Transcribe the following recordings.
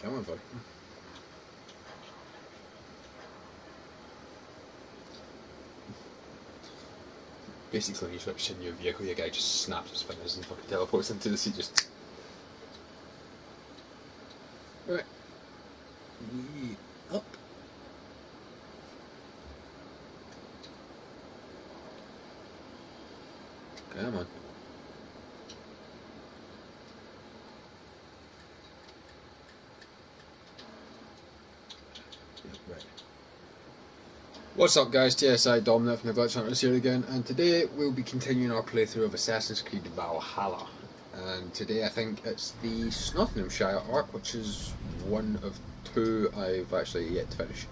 Come on, buddy. Basically, when you switch to a new vehicle, your guy just snaps his fingers and fucking teleports into the seat. Just right. We up. Come on. Right. What's up, guys? TSI Dominic from the Glitch Hunters here again, and today we'll be continuing our playthrough of Assassin's Creed Valhalla. And today I think it's the Snotinghamscire arc, which is one of two I've actually yet to finish.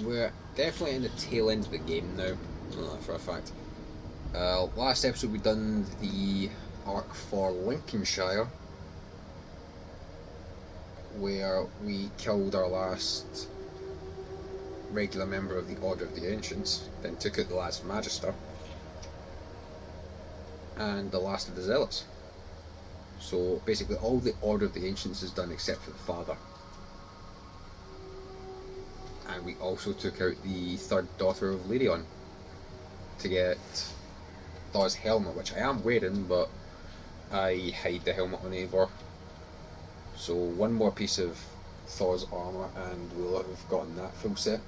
We're definitely in the tail end of the game now, I know that for a fact. Last episode we done the arc for Lincolnshire, where we killed our last regular member of the Order of the Ancients, then took out the last Magister, and the last of the Zealots. So basically all the Order of the Ancients is done except for the father. And we also took out the third daughter of Lerion to get Thor's helmet, which I am wearing, but I hide the helmet on Eivor. So one more piece of Thor's armour and we'll have gotten that full set.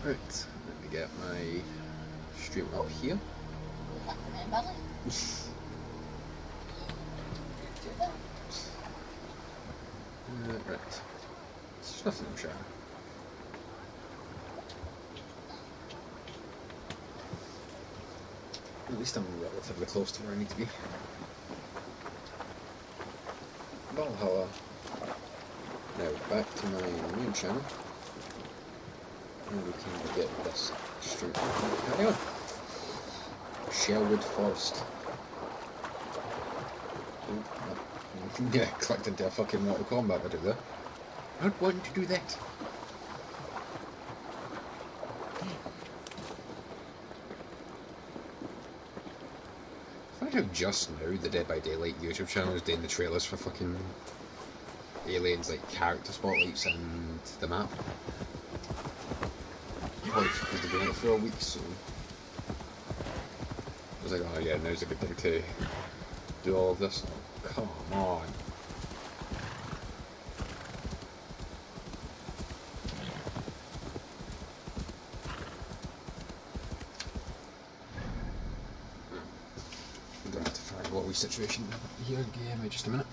Right, let me get my stream up here. Right, Snotinghamscire. At least I'm relatively close to where I need to be. Valhalla. Now back to my main channel. And we can get this straight up. Carry on. Sherwood Forest. Oh, yeah, clicked into a fucking Mortal Kombat video there. I don't want to do that. I find how just now the Dead by Daylight YouTube channel is doing the trailers for fucking Aliens, like character spotlights and the map. Probably because they've been out for a week, so I was like, oh yeah, now's a good thing to do all of this. Oh, come on. I'm gonna have to find what wee situation here. Give me just a minute.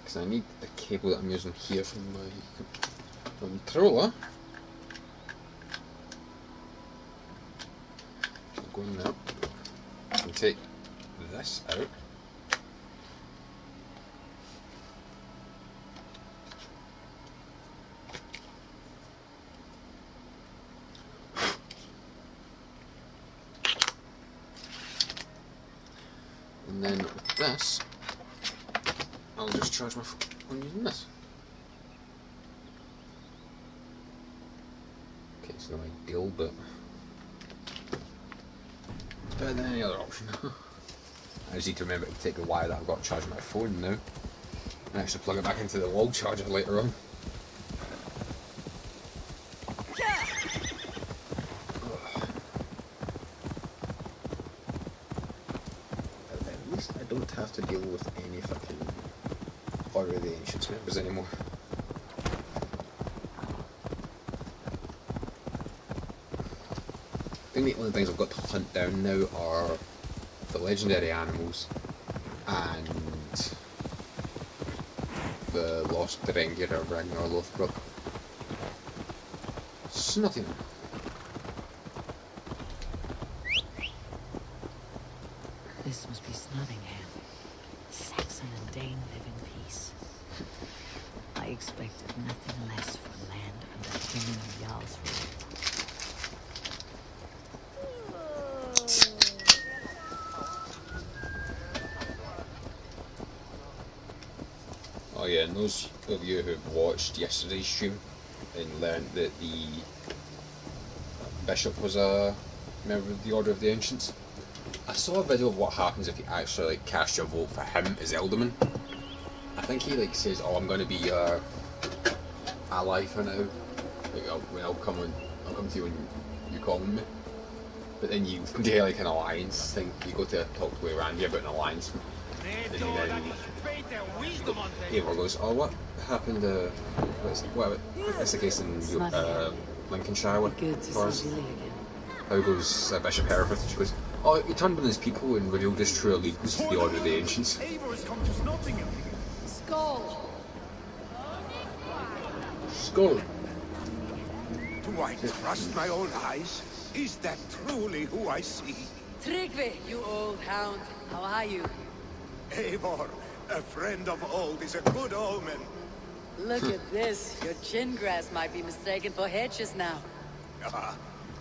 Because I need the cable that I'm using here from my controller. So I'm going now. I can take this out. And then with this, I'll just charge my phone using this. Okay, it's not ideal, but it's better than any other option. I just need to remember to take the wire that I've got to charge my phone now, and actually plug it back into the wall charger later on. At least I don't have to deal with any fucking Order of the Ancients members anymore. I think the only things I've got to hunt down now are the legendary animals and the lost Drengir of Ragnar Lothbrok. Snotingham. This must be Snotingham. Saxon and Dane live in peace. I expected nothing less for land under King of Jarl's rule. Oh yeah, and those of you who've watched yesterday's stream and learned that the bishop was a member of the Order of the Ancients, I saw a video of what happens if you actually like cast your vote for him as Alderman. I think he like says, "Oh, I'm going to be your ally for now. Like, I'll come to you when you call me." But then you do like an alliance thing. You go to talk to Randy about an alliance, and then Eivor goes, "Oh, what happened? What's the case in Lincolnshire with Forrest? How goes Bishop Hereford?" She goes, "Oh, he turned on his people and revealed his true allegiance to the Order of the Ancients." Eivor has come to Snotingham. Skull. Skull. Do I trust my own eyes? Is that truly who I see? Tryggvi, you old hound. How are you? Eivor, a friend of old, is a good omen. Look at this. Your chin grass might be mistaken for hedges now. Ah,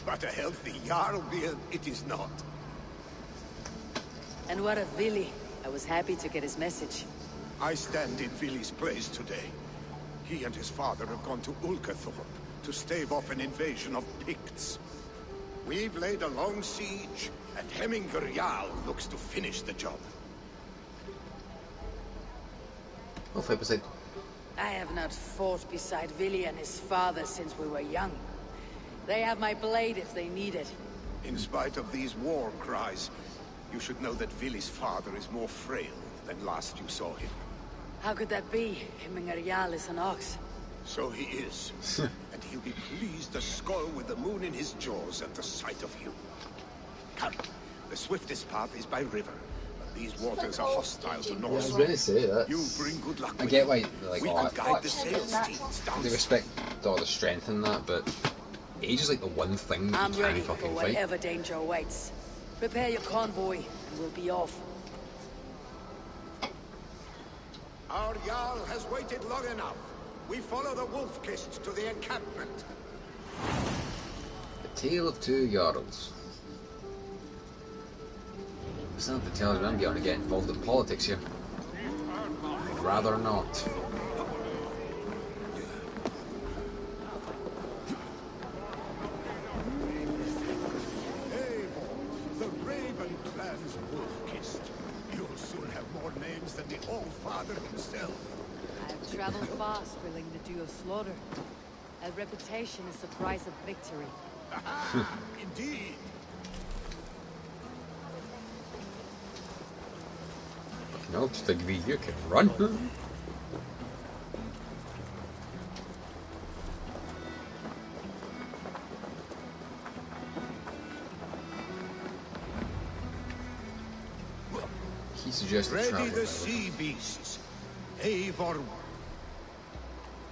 but a healthy Jarl beard it is not. And what of Vili? I was happy to get his message. I stand in Vili's place today. He and his father have gone to Ulkathorpe to stave off an invasion of Picts. We've laid a long siege, and Hemminger Jarl looks to finish the job. I'll fight beside. I have not fought beside Vili and his father since we were young. They have my blade if they need it. In spite of these war cries, you should know that Vili's father is more frail than last you saw him. How could that be? Hemminger Jarl is an ox. So he is. And he'll be pleased to skull with the moon in his jaws at the sight of you. Come, the swiftest path is by river, but these waters are hostile to Yeah, I Norse. was going to say that. You bring good luck I with get you. why like We all can guide the sails teams down. they respect all the strength in that, but age is like the one thing that I'm you ready can't for fucking fight. whatever danger awaits. Prepare your convoy, and we'll be off. Our Jarl has waited long enough. We follow the Wolf-Kist to the encampment. The Tale of Two Jarls. It's not the tale that I'm going to get involved in politics here. I'd rather not. Eivor, the Raven Clan's Wolf-Kist. You'll soon have more names than the All-Father himself. I've traveled fast, willing to do a slaughter. A reputation is the price of victory. Aha! Indeed. No, just like you can run. He suggested Ready travel, by the the way. sea beasts. Eivor.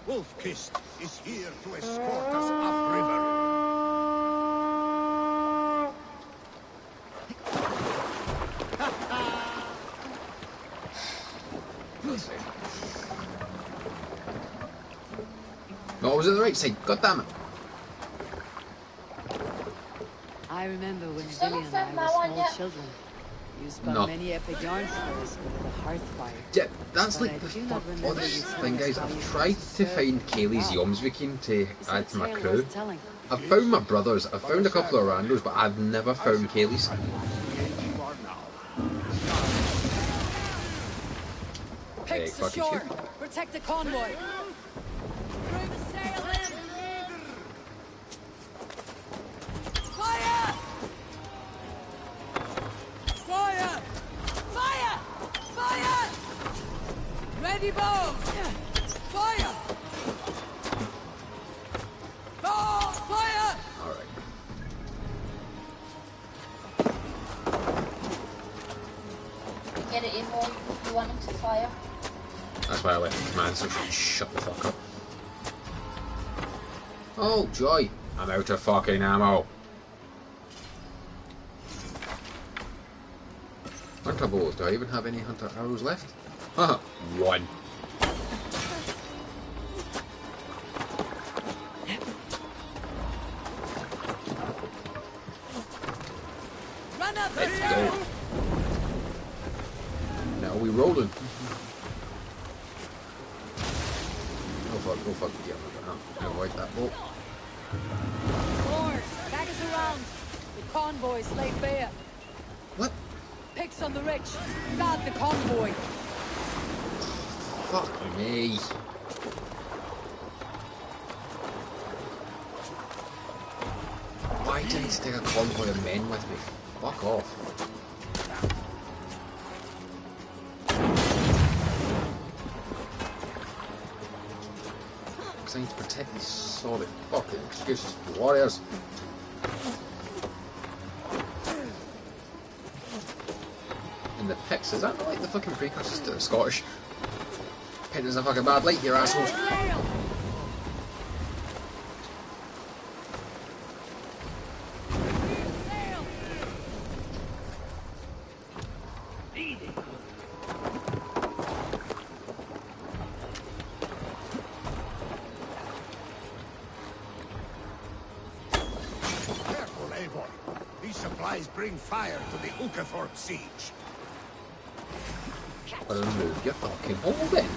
Wolf-Kist is here to escort us upriver. No, I was on the right side. God damn it. I remember when Billy and I were small children. You spun No. many epic yarns for us over the hearth fire. Yeah, that's But like I the do not remember oddest you thing, telling guys. us how I've you tried first to served. find Kaylee's Wow. Yomsviking to Is add it to a my tale crew. worth telling? I've found my brothers, I've found a couple of randos, but I've never found Kaylee's. You are now. Pigs fuck you, ashore! shit. Protect the convoy! Bring the sail in! Fire! Fire! Fire! Fire! Ready bows! Fire! Oh, fire! Alright. Get it in more if you want him to fire. That's why I left the command section. Shut the fuck up. Oh, joy. I'm out of fucking ammo. Hunter bows. Do I even have any hunter arrows left? Haha, one. Run up Let's the go. Now we rolling. Oh fuck, yeah, I'm gonna avoid that boat. Lord, back us around. The convoy's laid bare. What? Picks on the rich. Guard the convoy. Fuck me. Why did I take a convoy of men with me? Fuck off. Because I need to protect these solid fucking excuses for warriors. And the Picts, is that not like the fucking precursors to the Scottish? Painted as a fucking bad light, you assholes. Careful, Eivor. These supplies bring fire to the Ulcathorpe siege. Well, remove your fucking hole then.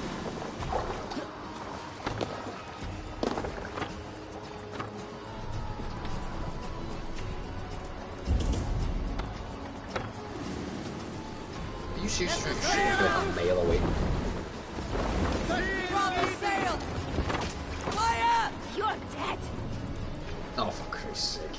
Are you seriously trying to shoot from a mile away? Drop the sail! Fire! You're dead! Oh, for Christ's sake.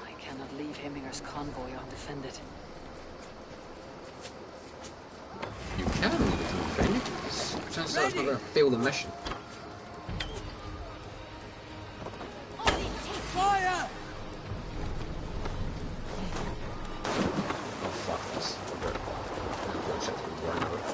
I cannot leave Hemminger's convoy undefended. You can leave it undefended. There's chances that it's not going to fail the mission. Fire! Oh, fuck this. I've shit to be worried about.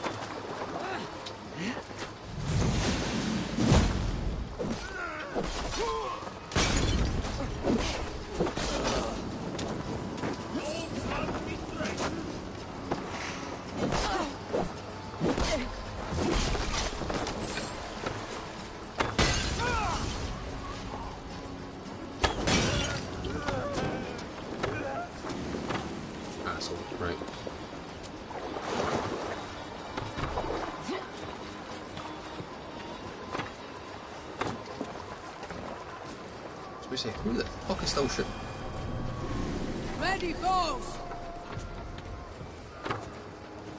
Asshole, right. So we say, who the fuck is still shooting? Ready, foes!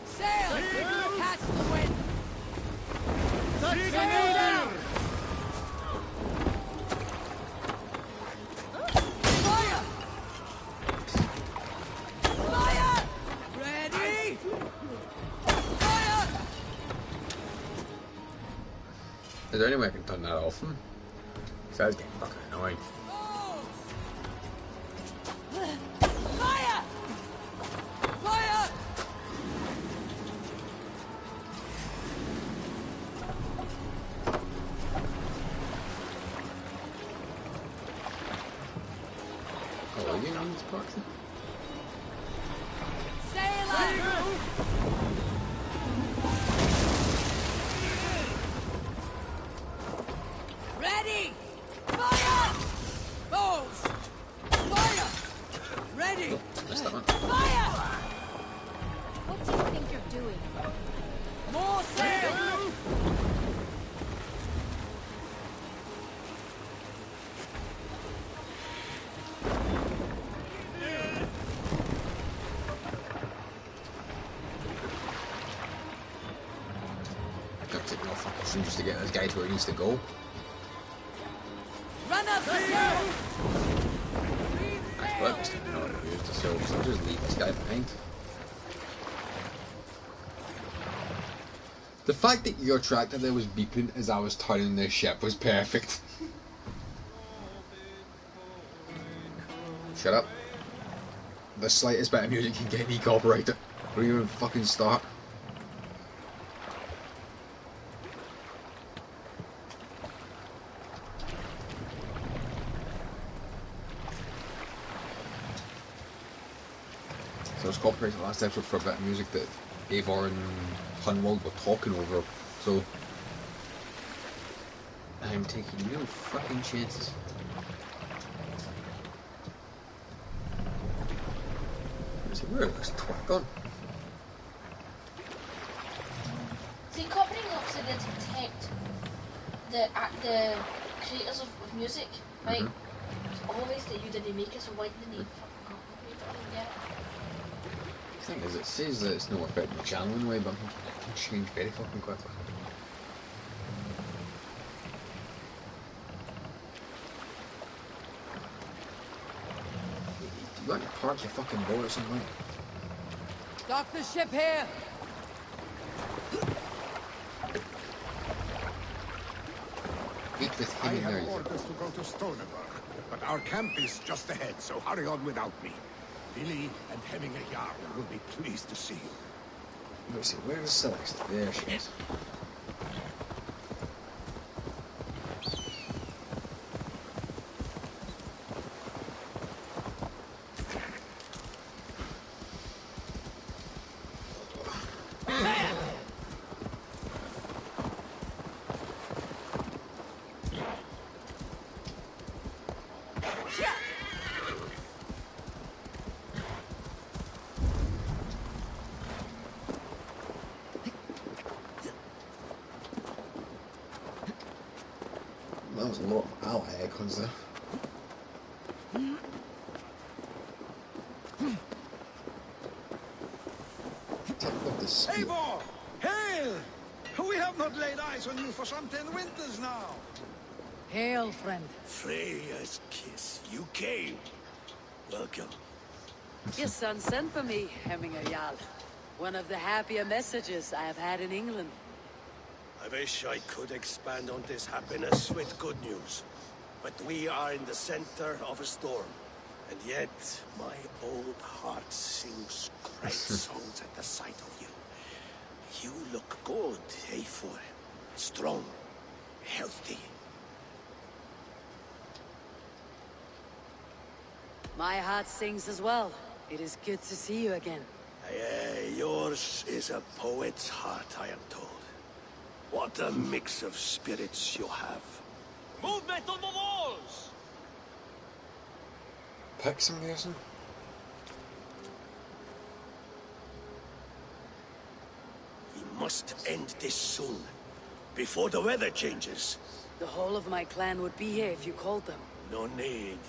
Sail! Catch the wind! Fire! Fire! Ready! Fire! Is there any way I can turn that off? Because that's getting fucking annoying. Fire! Fire! Oh, are you on this part? Sailor! Ready! Fire! Foes! Fire! Ready! Missed that one. Fire! What do you think you're doing? More sail! Gotta take me off fucking shoes just to get this guy to where he needs to go. Run up the hill! Actually, I'm just not used to so I'll just leave this guy behind. The fact that your tractor there was beeping as I was turning this ship was perfect. Shut up. The slightest bit of music can get me copyrighted. Don't even fucking start. So I was copyrighted last episode for a bit of music that Eivor and Hunwald were talking over, so I'm taking no fucking chances. So where is this twat gone? See, copying obviously did protect the creators of music, right? It's always that you didn't make it, so why didn't you fucking copyright it? I don't get it. The thing is, it says that it's not affecting the channel in a way, but it can change very fucking quickly. You want to park your fucking boat or something? Dock the ship here! Meet with I him have now. orders to go to Stoneberg, but our camp is just ahead, so hurry on without me. Billy and Hemminger Jarl will be pleased to see you. Let's see, where is Celeste? There she is. That was a lot of ally icons there. Temple of the Spear. Eivor! Hail! We have not laid eyes on you for some 10 winters now. Hail, friend. Freya's kiss. You came. Welcome. Your son sent for me, Hemminger Jarl. One of the happier messages I have had in England. I wish I could expand on this happiness with good news. But we are in the center of a storm. And yet, my old heart sings great songs at the sight of you. You look good, Eivor. Strong, healthy. My heart sings as well. It is good to see you again. Yours is a poet's heart, I am told. What a mix of spirits you have. Movement on the walls! Pick somebody or something? We must end this soon, before the weather changes. The whole of my clan would be here if you called them. No need.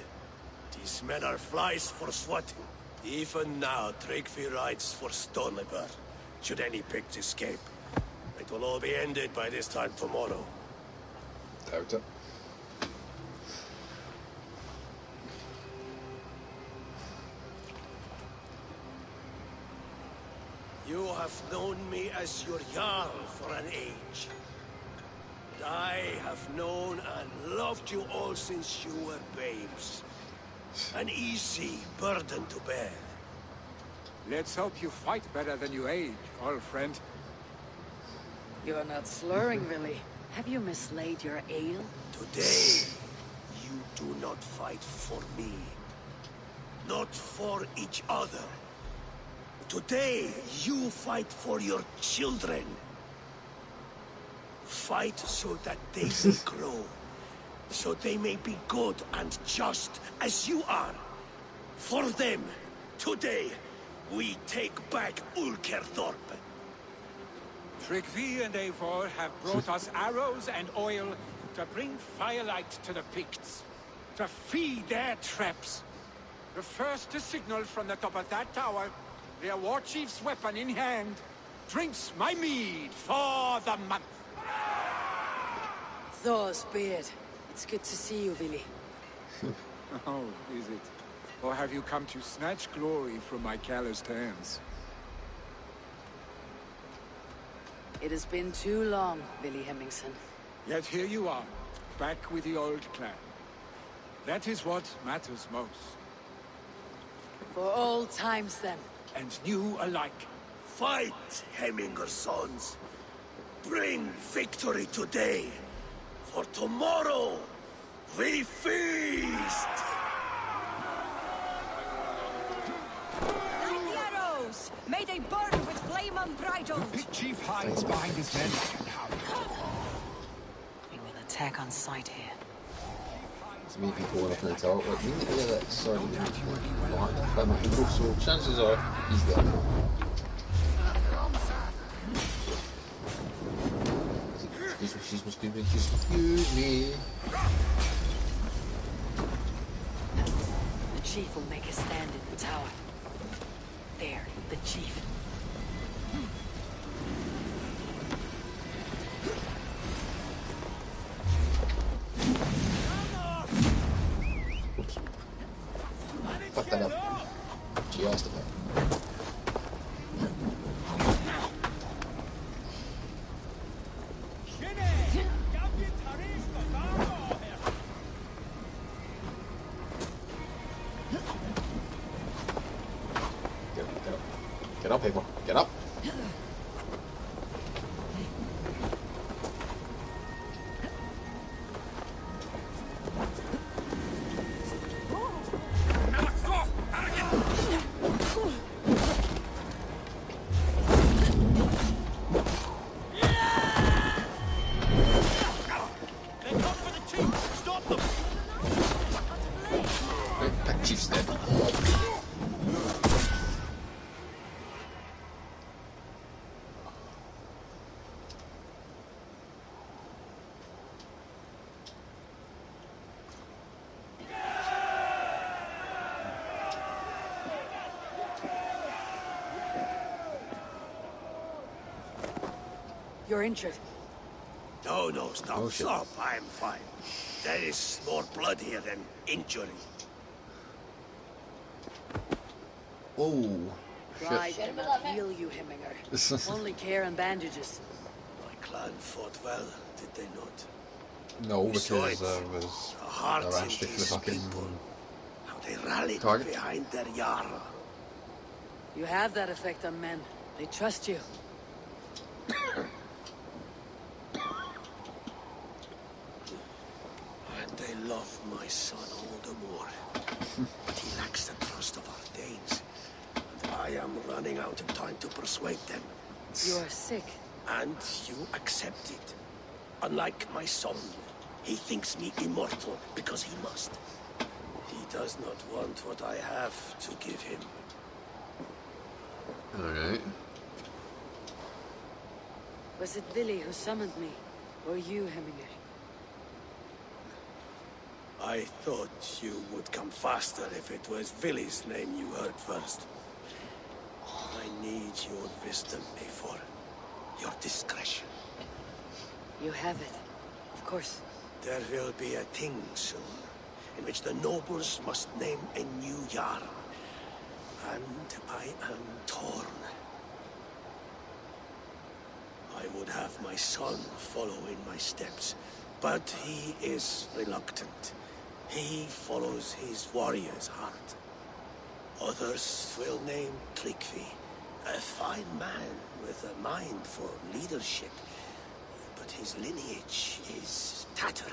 These men are flies for swatting. Even now, Tryggvi rides for Stoneberg. Should any Picts escape, it will all be ended by this time tomorrow. Doubt it. You have known me as your Jarl for an age. And I have known and loved you all since you were babes. An easy burden to bear. Let's hope you fight better than you age, old friend. You're not slurring, really. Have you mislaid your ale? Today, you do not fight for me. Not for each other. Today, you fight for your children. Fight so that they may grow. So they may be good and just as you are. For them, today, we take back Ulkerthorpe. Tryggvi and Eivor have brought us arrows and oil to bring firelight to the Picts. To feed their traps. The first to signal from the top of that tower, their war chief's weapon in hand, drinks my mead for the month. Thor's beard. It's good to see you, Vili. Oh, is it? Or have you come to snatch glory from my calloused hands? It has been too long, Vili Hemmingson. Yet here you are, back with the old clan. That is what matters most. For old times, then. And new alike. Fight, Hemminger sons. Bring victory today. For tomorrow, we feast! Light the arrows! May they burn with flame unbridled! Big chief hides behind his men like a coward. We will attack on sight here. Hides maybe going up in the tower. Like, we need to get that sort of marked by my hero, so chances are he's there. Excuse me. The chief will make a stand in the tower. There, the chief. Oops. Fuck that up. Just about. Get up, people. Get up. That chief's dead. You're injured. No, stop, Oh, shit. stop. I'm fine. There is more blood here than injury. Oh, Pride shit. cannot heal you, Hemminger. Only care and bandages. My clan fought well, did they not? No, We because saw it. was The heart I ran in straight for the these fucking people. How they rallied target. behind their Jarl. You have that effect on men. They trust you. And they love my son all the more. But he lacks the trust of our Danes. And I am running out of time to persuade them. You are sick. And you accept it. Unlike my son, he thinks me immortal because he must. He does not want what I have to give him. Alright. Was it Vili who summoned me? Or you, Hemminger? I thought you would come faster if it was Vili's name you heard first. I need your wisdom, Eivor. Your discretion. You have it. Of course. There will be a thing soon, in which the nobles must name a new Jarl. And I am torn. I would have my son follow in my steps, but he is reluctant. He follows his warrior's heart. Others will name Tryggvi, a fine man with a mind for leadership. But his lineage is tattered,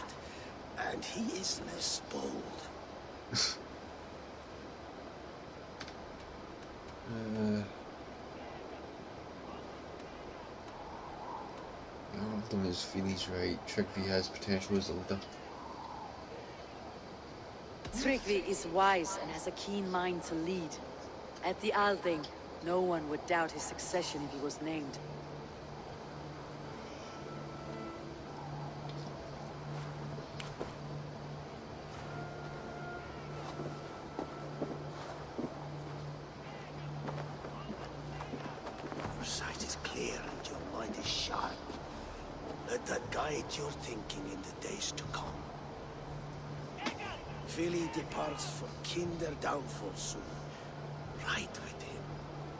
and he is less bold. One of them is Vili's right. Tryggvi has potential as a leader. Tryggvi is wise and has a keen mind to lead. At the Althing, no one would doubt his succession if he was named. Your sight is clear and your mind is sharp. Let that guide your thinking in the days to come. Vili departs for Kinder downfall soon. Ride with him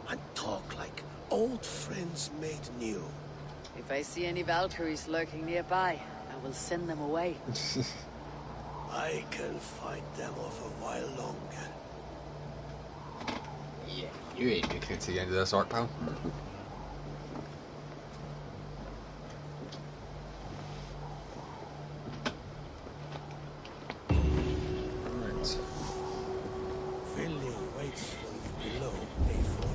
and talk like old friends made new. If I see any Valkyries lurking nearby, I will send them away. I can fight them off a while longer. Yeah, you ain't making it to the end of this arc, pal. Alright. Vili waits for you below, Eivor.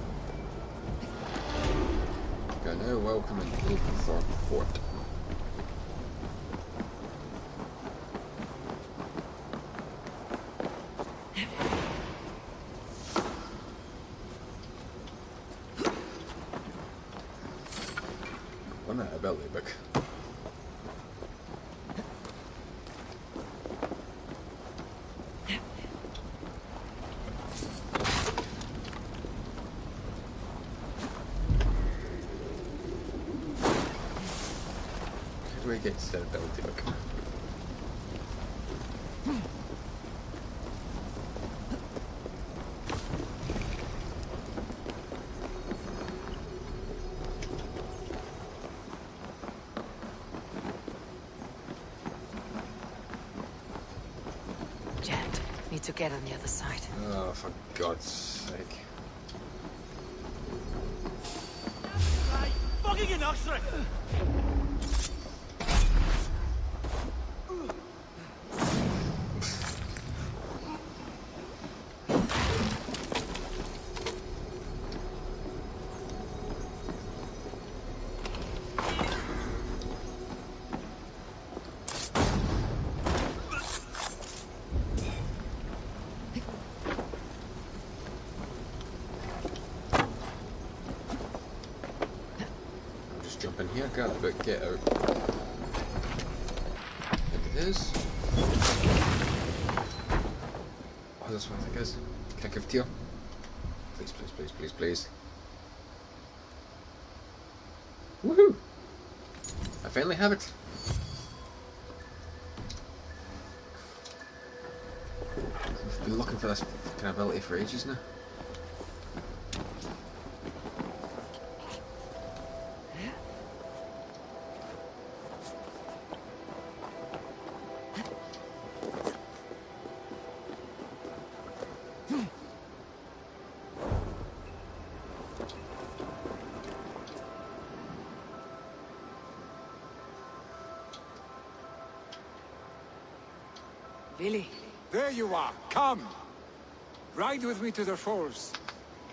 We are now welcoming Ulfthorpe Fort. on that ability book. How do I get to that ability book? Jet, need to get on the other side. Oh, for God's sake. Fucking in Oxford! Jump in here, grab the book, get out. Look at this. Oh, this one I think is. Can I give it to you? Please, please, please, please, please. Woohoo! I finally have it. I've been looking for this fucking ability for ages now. Billy. There you are. Come. Ride with me to the falls.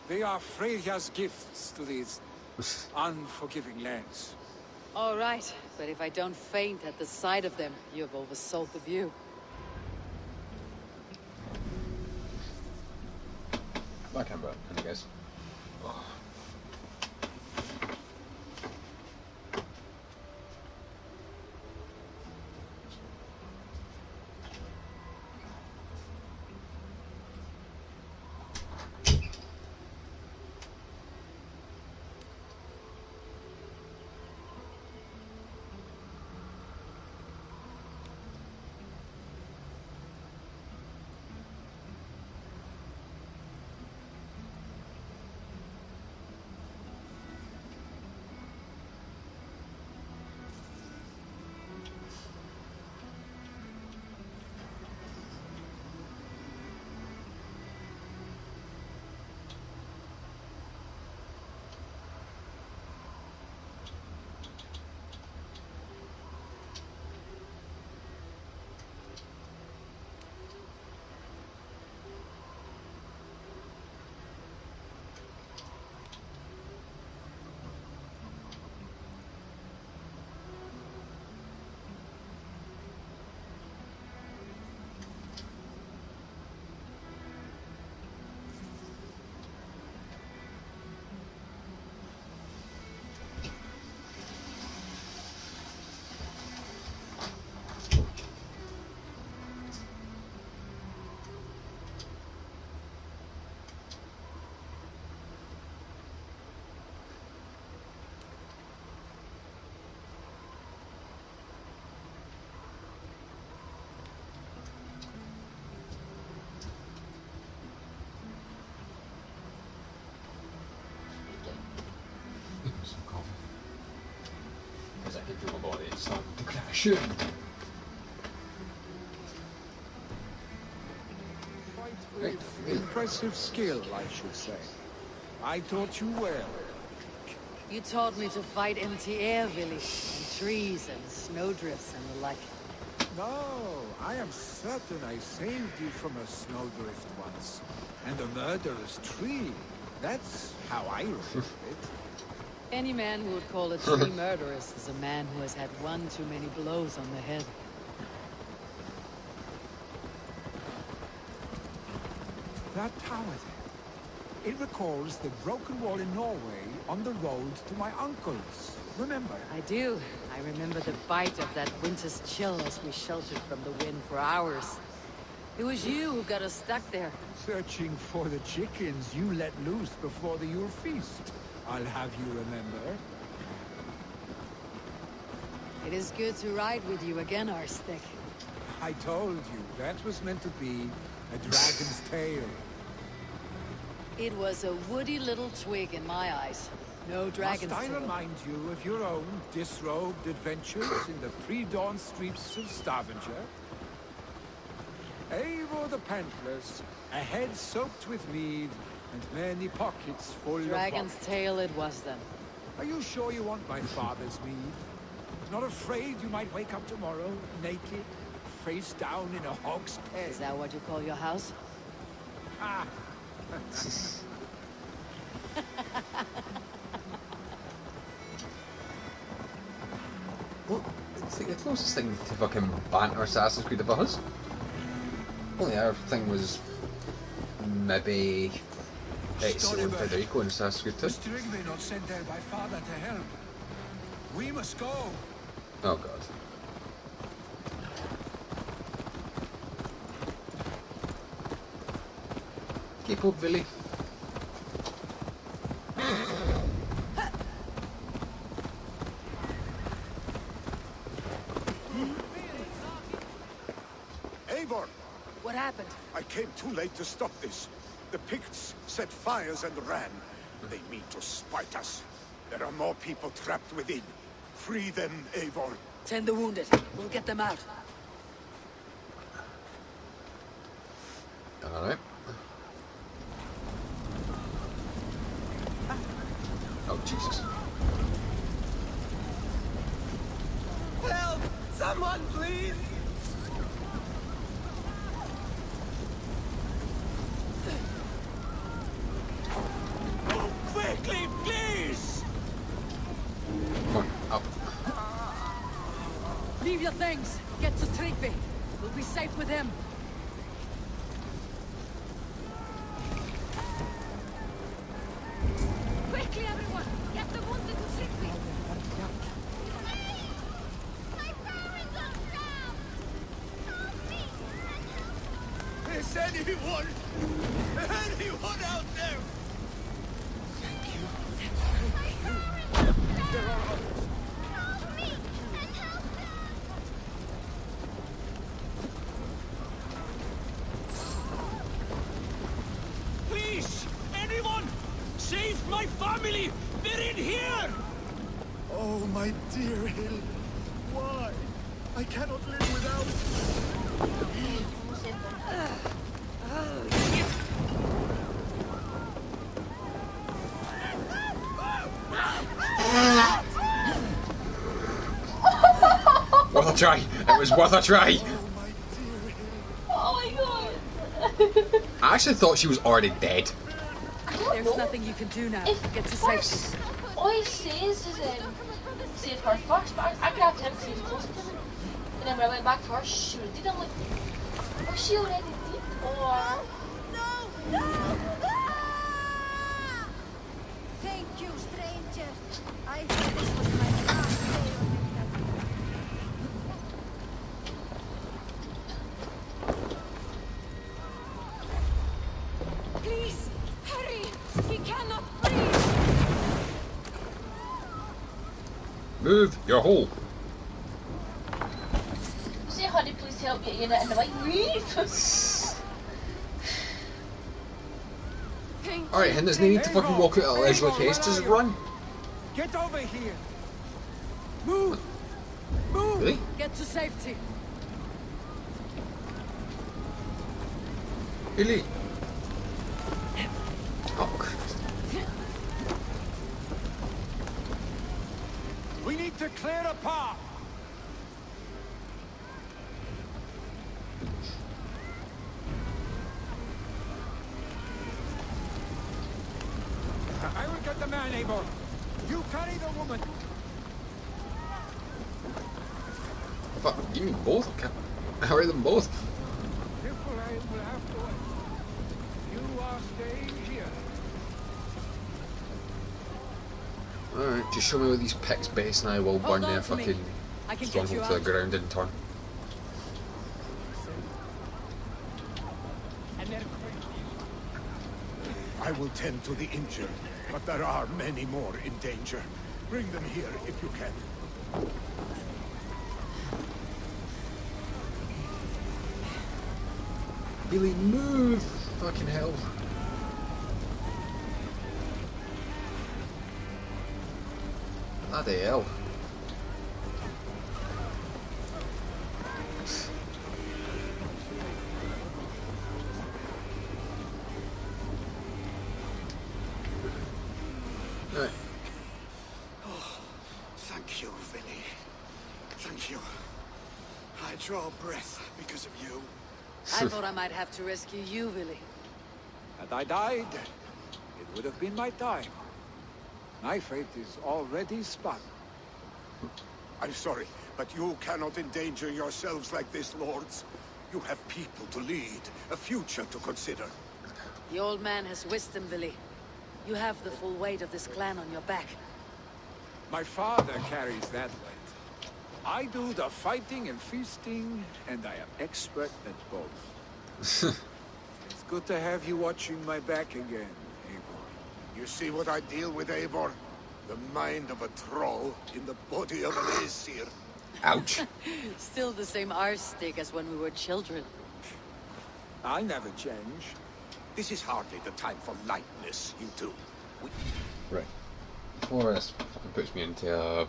They are Freya's gifts to these unforgiving lands. All right, but if I don't faint at the sight of them, you've oversold the view. Back camera, I guess. Oh. Some coffee. Because I can feel my body starting to crash. With impressive skill, I should say. I taught you well. You taught me to fight empty air, Billy, and trees and snowdrifts and the like. No, I am certain I saved you from a snowdrift once. And a murderous tree. That's how I remember it. Any man who would call a tree murderous is a man who has had one too many blows on the head. That tower there. It recalls the broken wall in Norway on the road to my uncle's. Remember? I do. I remember the bite of that winter's chill as we sheltered from the wind for hours. It was you who got us stuck there. Searching for the chickens you let loose before the Yule feast. I'll have you remember. It is good to ride with you again, Arstick. I told you, that was meant to be a dragon's tale. It was a woody little twig in my eyes. No dragon's Must I tail. remind you of your own disrobed adventures in the pre-dawn streets of Stavanger? Eivor the Pantless, a head soaked with mead, and many pockets full Dragon's of tail it was then. Are you sure you want my father's mead? Not afraid you might wake up tomorrow, naked, face down in a hog's pen? Is that what you call your house? Ah! Well, it's like the closest thing to fucking banter Assassin's Creed ever has. Only other thing was maybe Ezio and Federico in Assassin's Creed 2. Strigby not sent there by father to help. We must go. Oh god. Keep up, Billy. Eivor! What happened? I came too late to stop this. The Picts set fires and ran. They mean to spite us. There are more people trapped within. Free them, Eivor. Tend the wounded. We'll get them out. Alright. Oh, Jesus. Help! Someone, please! Oh, quickly, please! Come on, up. Leave your things. Get to Trigby. We'll be safe with him. Quickly, everyone! Get the wounded to Trigby! My parents are drowned! Help me! Is anyone out there? Thank you. My parents are drowned! Help me and help them! Please! Anyone! Save my family! They're in here! Oh, my dear Hill. Why? I cannot live without. Worth a try! It was worth a try! Oh, my dear Hill. Oh my god! I actually thought she was already dead. I don't There's know. nothing you can do now. If Get to first, safety. all he says is save her first, but I grabbed him because he was close to me. And then when I went back to her, she was dead. I'm like, was she already dead? Or... No! No! Ah! Thank you, stranger. I thought this was my last day on the Please, hurry! He cannot breathe! Move your hole. Say, honey, please help me. And I'm like, leave! Alright, and there's no need to fucking walk out of Leslie case, just run. Get over here! Move! Move! Really? Get to safety. Really? Oh, Christ. We need to clear a path! I will get the man, Eivor. You carry the woman. Fuck, give me both. Okay. I wear them both. Hippolyte will have to wait. You are staying here. Alright, just show me where these picks base and I will burn their fucking I can get stronghold you to the out. ground in turn. I will tend to the injured, but there are many more in danger. Bring them here if you can. Billy, move! Fucking hell. Bloody hell. Right. Thank you, Vinny. Thank you. I draw breath because of you. I thought I might have to rescue you, Willy. Had I died, it would have been my time. My fate is already spun. I'm sorry, but you cannot endanger yourselves like this, lords. You have people to lead, a future to consider. The old man has wisdom, Willy. You have the full weight of this clan on your back. My father carries that weight. I do the fighting and feasting, and I am expert at both. It's good to have you watching my back again, Eivor. You see what I deal with, Eivor? The mind of a troll in the body of an Aesir. Ouch. Still the same arse stick as when we were children. I'll never change. This is hardly the time for lightness, you two. Right. Before this fucking puts me into a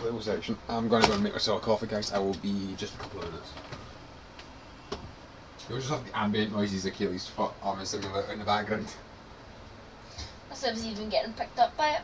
little section, I'm gonna go and make myself a coffee, guys. I will be just a couple of minutes. You'll just have the ambient noises Achilles' foot arm simulator in the background. As if he's even getting picked up by it.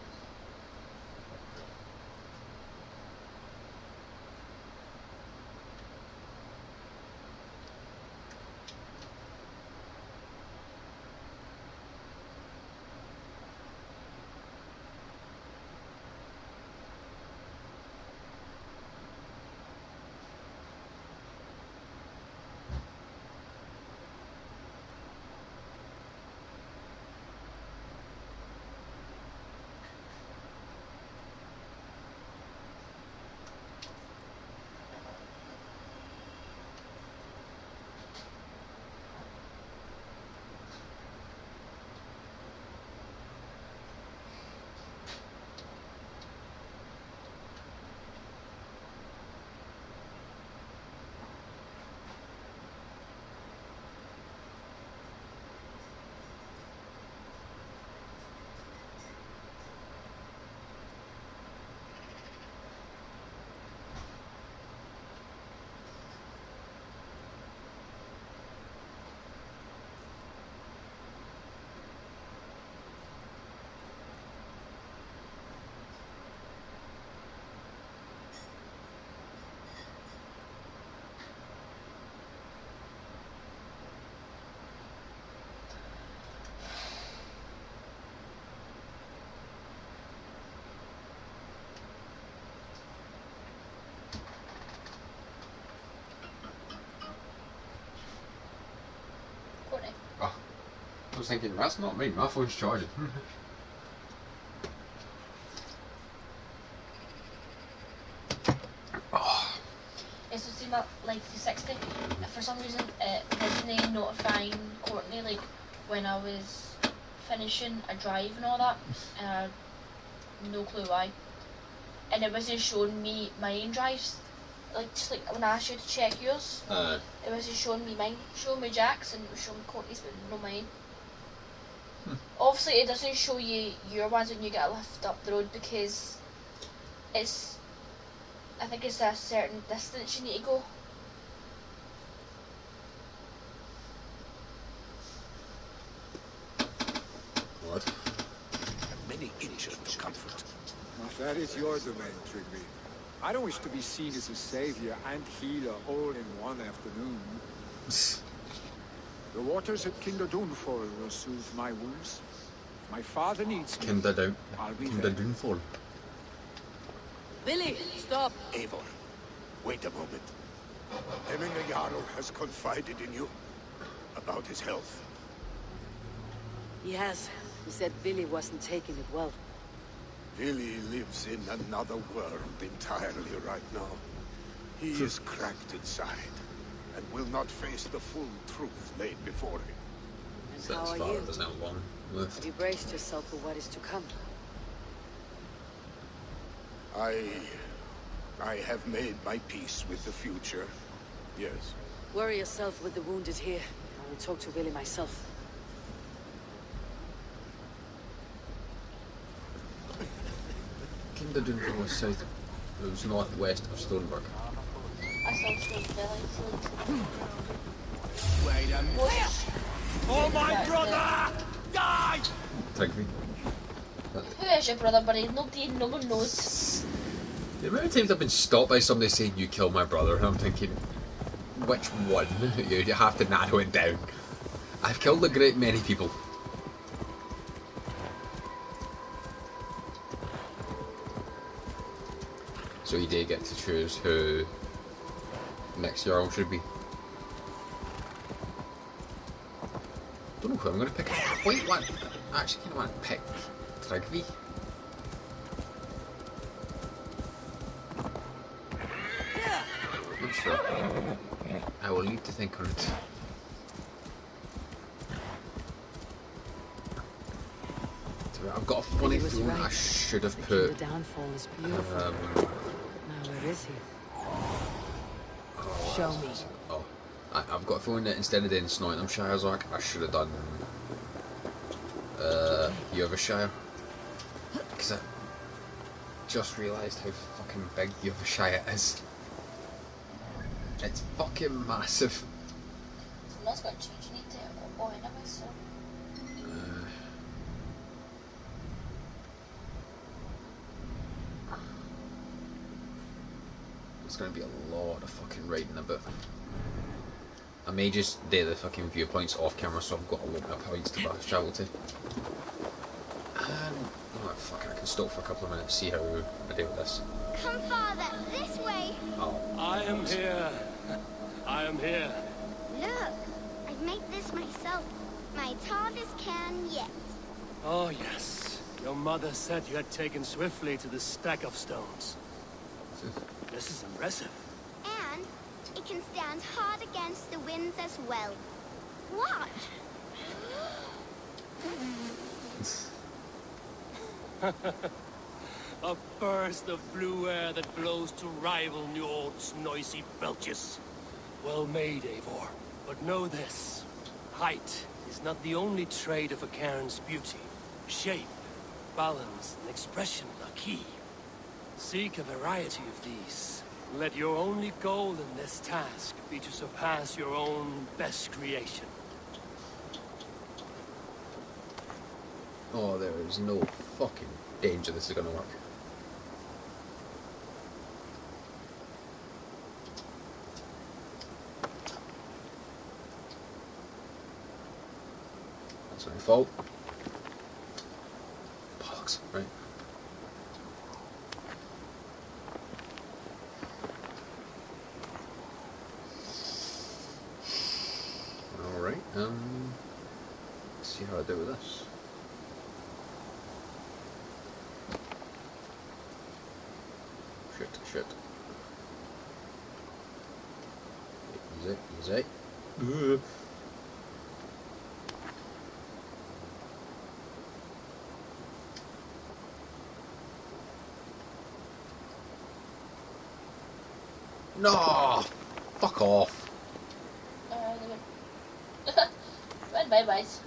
Oh, I was thinking, that's not me, my phone's charging. Oh. It's just about like 360. For some reason, it didn't notifying Courtney like when I was finishing a drive and all that, and I had no clue why. And it wasn't showing me my own drives, like just like when I asked you to check yours. It was just showing me mine, showing me Jack's, and it was showing me Courtney's, but no mine. Obviously, it doesn't show you your ones when you get a lift up the road because it's, I think it's a certain distance you need to go. What? Many injured to comfort. Well, that is your domain, Trigby. I don't wish to be seen as a savior and healer all in one afternoon. The waters at Kinderdunfall will soothe my wounds. If my father needs me, I'll be there. Kinderdunfall. Willy, stop! Eivor, wait a moment. Hemming the Jarl has confided in you about his health. He has. He said Willy wasn't taking it well. Billy lives in another world entirely right now. He is cracked inside, and will not face the full truth laid before him. And So how his are father you? doesn't have long left. Have you braced yourself for what is to come? I have made my peace with the future. Yes. Worry yourself with the wounded here. I will talk to Billy myself. Kinderdungeon was south. It was northwest of Stoneburg. I saw Stone's belly. Wait a minute. Oh, my brother! Die! Trigby. Who is your brother, buddy? Nobody, no one knows. The amount of times I've been stopped by somebody saying you killed my brother, and I'm thinking, which one? You have to narrow it down. I've killed a great many people. So you do get to choose who next Jarl should be. Don't know who I'm going to pick. I quite want. I actually kind of want to pick Trigby. Not sure. I will need to think on it. I've got a funny feeling I should have put. The downfall is beautiful. But now where is he? Show me. Oh, I've got a feeling that instead of doing Snotinghamscire's arc, I should have done Yorkshire, because I just realised how fucking big Yorkshire is. It's fucking massive. So that's got to change. You need to go anyway, so. There's going to be a lot of fucking writing about. I may just do the fucking viewpoints off camera, so I've got a lot of points to travel to. Oh fuck, I can stop for a couple of minutes, see how I deal with this. Come, Father, this way. Oh. I am here. I am here. Look, I've made this myself. My hardest can yet. Oh, yes. Your mother said you had taken swiftly to the stack of stones. This is impressive. And it can stand hard against the winds as well. Watch. A burst of blue air that blows to rival Njord's noisy belches. Well made, Eivor. But know this. Height is not the only trait of a cairn's beauty. Shape, balance, and expression are key. Seek a variety of these. Let your only goal in this task be to surpass your own best creation. Oh, there is no fucking danger this is going to work. That's my fault. Bollocks, right? Alright, let's see how I do with this. Shit. Easy. No! Fuck off. Red bye-byes.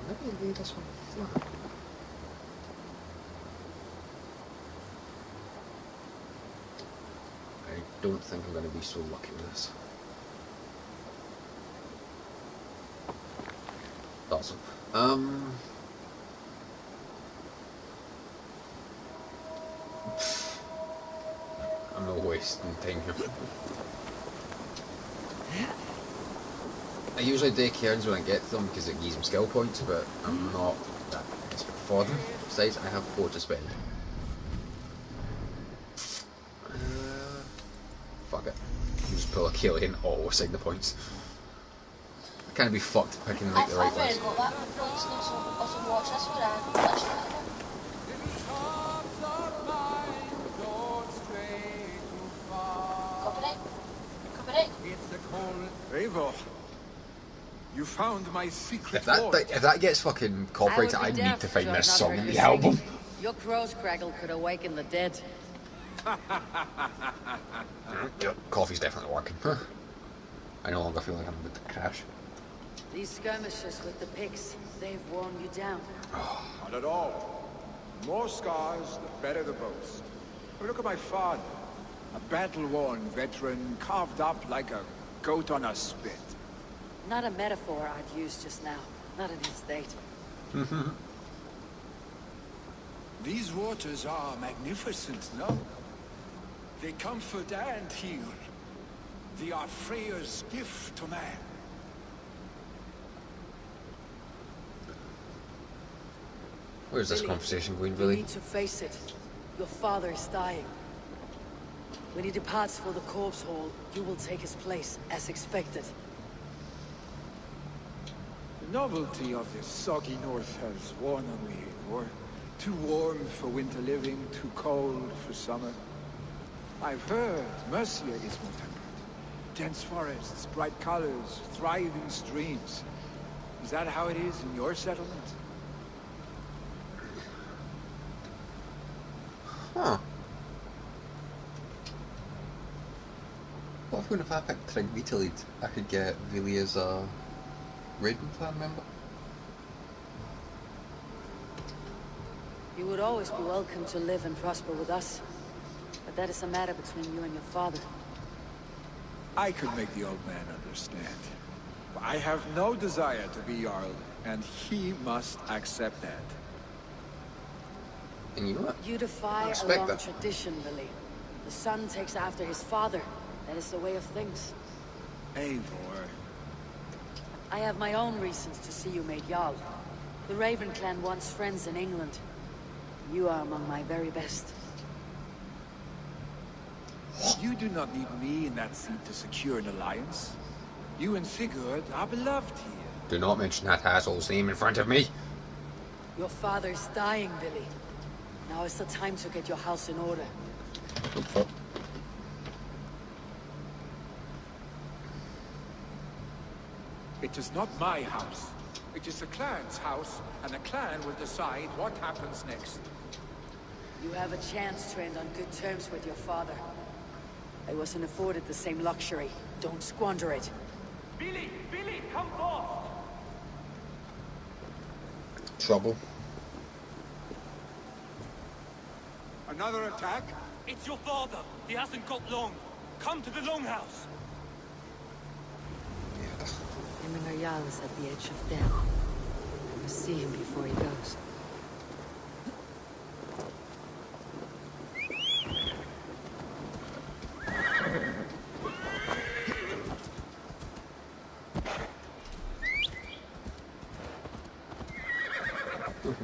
Maybe leave this one flat. I don't think I'm going to be so lucky with this. Awesome. wasting time here. I usually do cairns when I get to them because it gives them skill points, but I'm not that desperate for them. Besides, I have 4 to spend. Fuck it. I'll just pull a Keeley and auto assign the points. I can't be fucked picking like the right ones. I've already got that points now, so also watch this where I touch that. Copyright? Copyright? Eivor, you found my secret If that gets fucking copyrighted, I need to find this song in the album. Your crow's crackle could awaken the dead. Yep, coffee's definitely working. I no longer feel like I'm about to crash. These skirmishes with the pigs, they've worn you down. Not at all. The more scars, the better the boast. But look at my father. A battle-worn veteran, carved up like a goat on a spit. Not a metaphor I'd use just now. Not in his state. These waters are magnificent, no? They comfort and heal. They are Freya's gift to man. Where's this Billy, conversation going, you really? need to face it. Your father is dying. When he departs for the corpse hall, you will take his place, as expected. The novelty of this soggy north has worn on me, or too warm for winter living, too cold for summer. I've heard Mercia is more temperate. Dense forests, bright colors, thriving streams. Is that how it is in your settlement? Huh. What if I picked Trig to lead, I could get Vili as a Raiden clan member? You would always be welcome to live and prosper with us. But that is a matter between you and your father. I could make the old man understand. I have no desire to be Jarl, and he must accept that. And you know what? You defy a long tradition, Billy. The son takes after his father. That is the way of things. Eivor. I have my own reasons to see you made Jarl. The Raven clan wants friends in England. You are among my very best. You do not need me in that seat to secure an alliance. You and Sigurd are beloved here. Do not mention that asshole's name in front of me. Your father's dying, Billy. Now is the time to get your house in order. It is not my house. It is the clan's house, and the clan will decide what happens next. You have a chance to end on good terms with your father. I wasn't afforded the same luxury. Don't squander it. Billy! Billy, come forth! Trouble. Another attack? It's your father. He hasn't got long. Come to the longhouse. Hemming Jarl is at the edge of death. I must see him before he goes.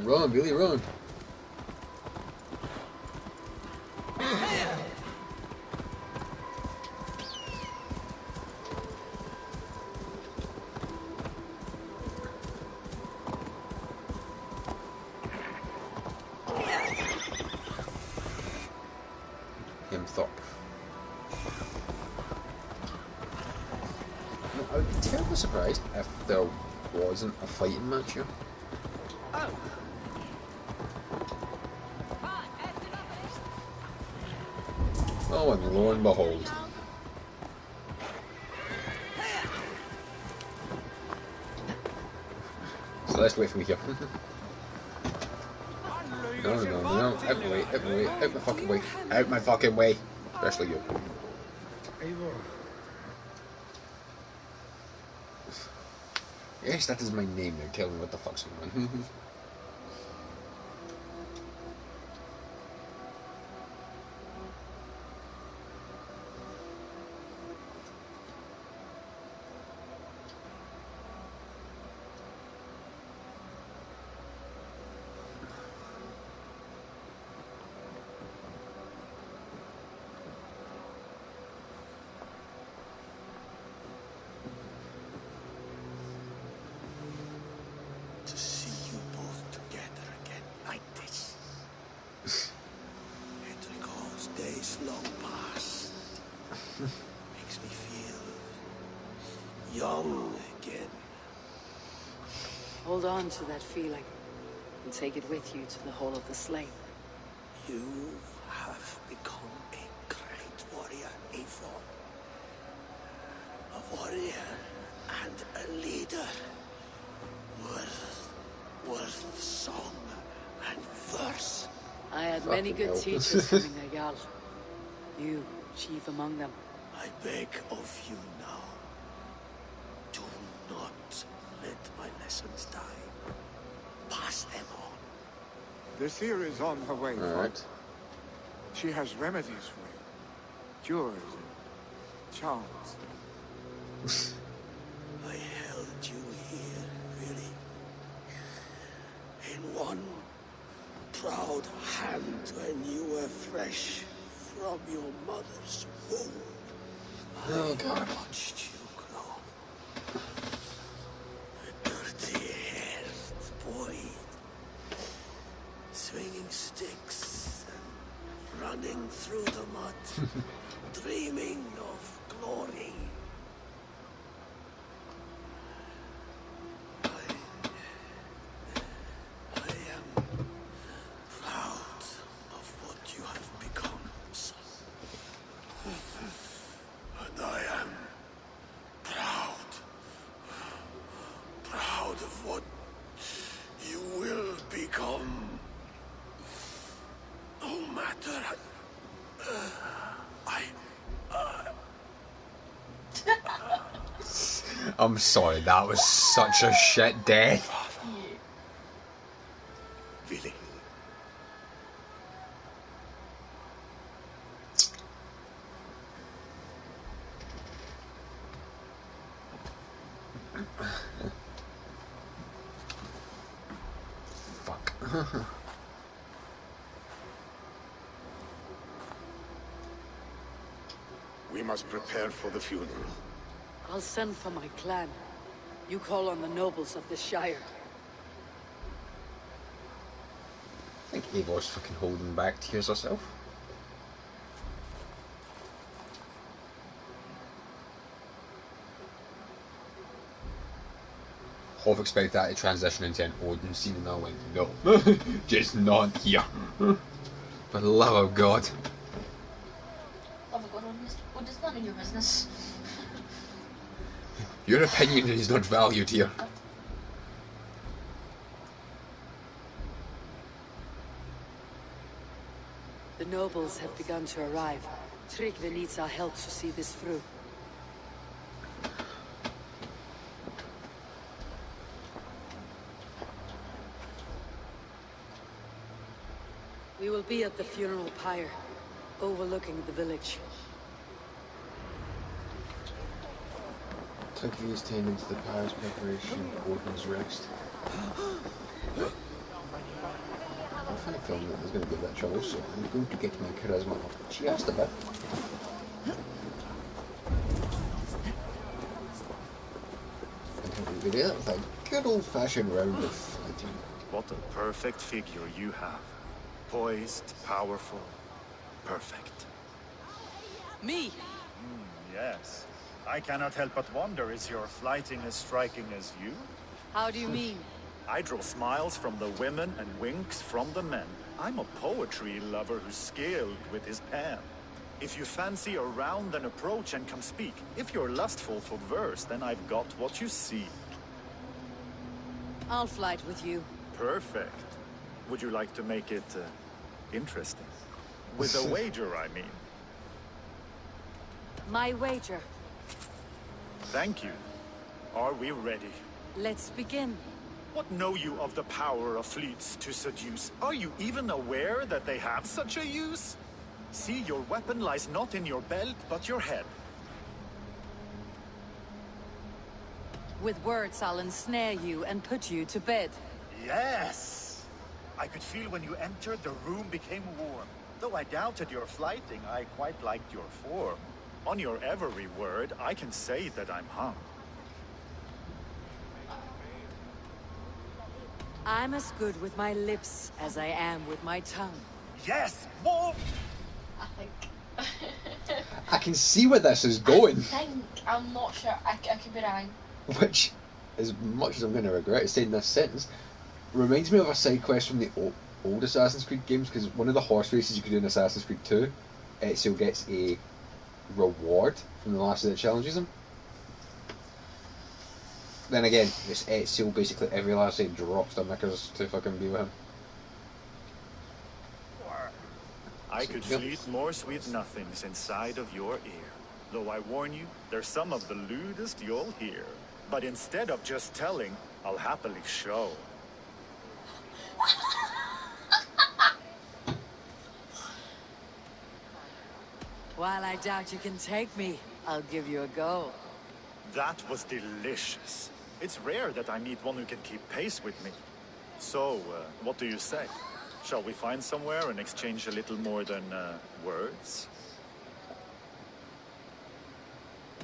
Run, Billy, run. Thorpe. I would be terribly surprised if there wasn't a fighting match here. Oh, and lo and behold. So let's wait for me here. No, out my way, out my way, out my fucking way, out my fucking way. Especially you. Yes, that is my name. They're telling me what the fuck's going on. Makes me feel young again. Hold on to that feeling and take it with you to the Hall of the Slain. You have become a great warrior, Eivor. A warrior and a leader. Worth song and verse. I had many Fucking good hell. teachers coming a Jarl. You, chief among them. I beg of you now, do not let my lessons die. Pass them on. The seer is on her way, Father. Alright. She has remedies for you. Cures and charms. I held you here, really. In one proud hand when you were fresh from your mother's womb. Oh, God. I watched you grow. A dirty-haired boy. Swinging sticks and running through the mud. Dreaming of glory. I am proud of what you have become, son. And I am proud of what you will become. No matter. I'm sorry, that was such a shit death. Really. Fuck. We must prepare for the funeral. I'll send for my clan. You call on the nobles of the Shire. I think Eivor's fucking holding back tears herself. Half expect that to transition into an Odin scene and I went, no, just not here. For the love of God. Oh my god, what is none of your business? Your opinion is not valued here. The nobles have begun to arrive. Tryggvi needs our help to see this through. We will be at the funeral pyre, overlooking the village. Tryggvi is tending to the pyre's preparation for Odin's rest. I find feeling that there's going to be a bit of trouble, so I'm going to get my charisma up just a bit. And we do that with a good old-fashioned round of fighting. What a perfect figure you have. Poised, powerful, perfect. Me! Yes. I cannot help but wonder, is your flighting as striking as you? How do you mean? I draw smiles from the women and winks from the men. I'm a poetry lover who's skilled with his pen. If you fancy a round, then approach and come speak. If you're lustful for verse, then I've got what you seek. I'll flight with you. Perfect. Would you like to make it interesting? With a wager, I mean. My wager. Thank you. Are we ready? Let's begin. What know you of the power of fleets to seduce? Are you even aware that they have such a use? See, your weapon lies not in your belt, but your head. With words, I'll ensnare you and put you to bed. Yes! I could feel when you entered, the room became warm. Though I doubted your flighting, I quite liked your form. On your every word, I can say that I'm hung. I'm as good with my lips as I am with my tongue. Yes! Move! I can see where this is going. I'm not sure. I could be wrong. Which, as much as I'm going to regret saying this sentence, reminds me of a side quest from the old Assassin's Creed games, because one of the horse races you could do in Assassin's Creed 2, Ezio gets a reward from the last that challenges him. Then again, it's Ezio, basically every last day drops their knickers to fucking be with him. I could fleet more sweet nothings inside of your ear. Though I warn you, they're some of the lewdest you'll hear. But instead of just telling, I'll happily show. While I doubt you can take me, I'll give you a go. That was delicious. It's rare that I meet one who can keep pace with me. So, what do you say? Shall we find somewhere and exchange a little more than, words?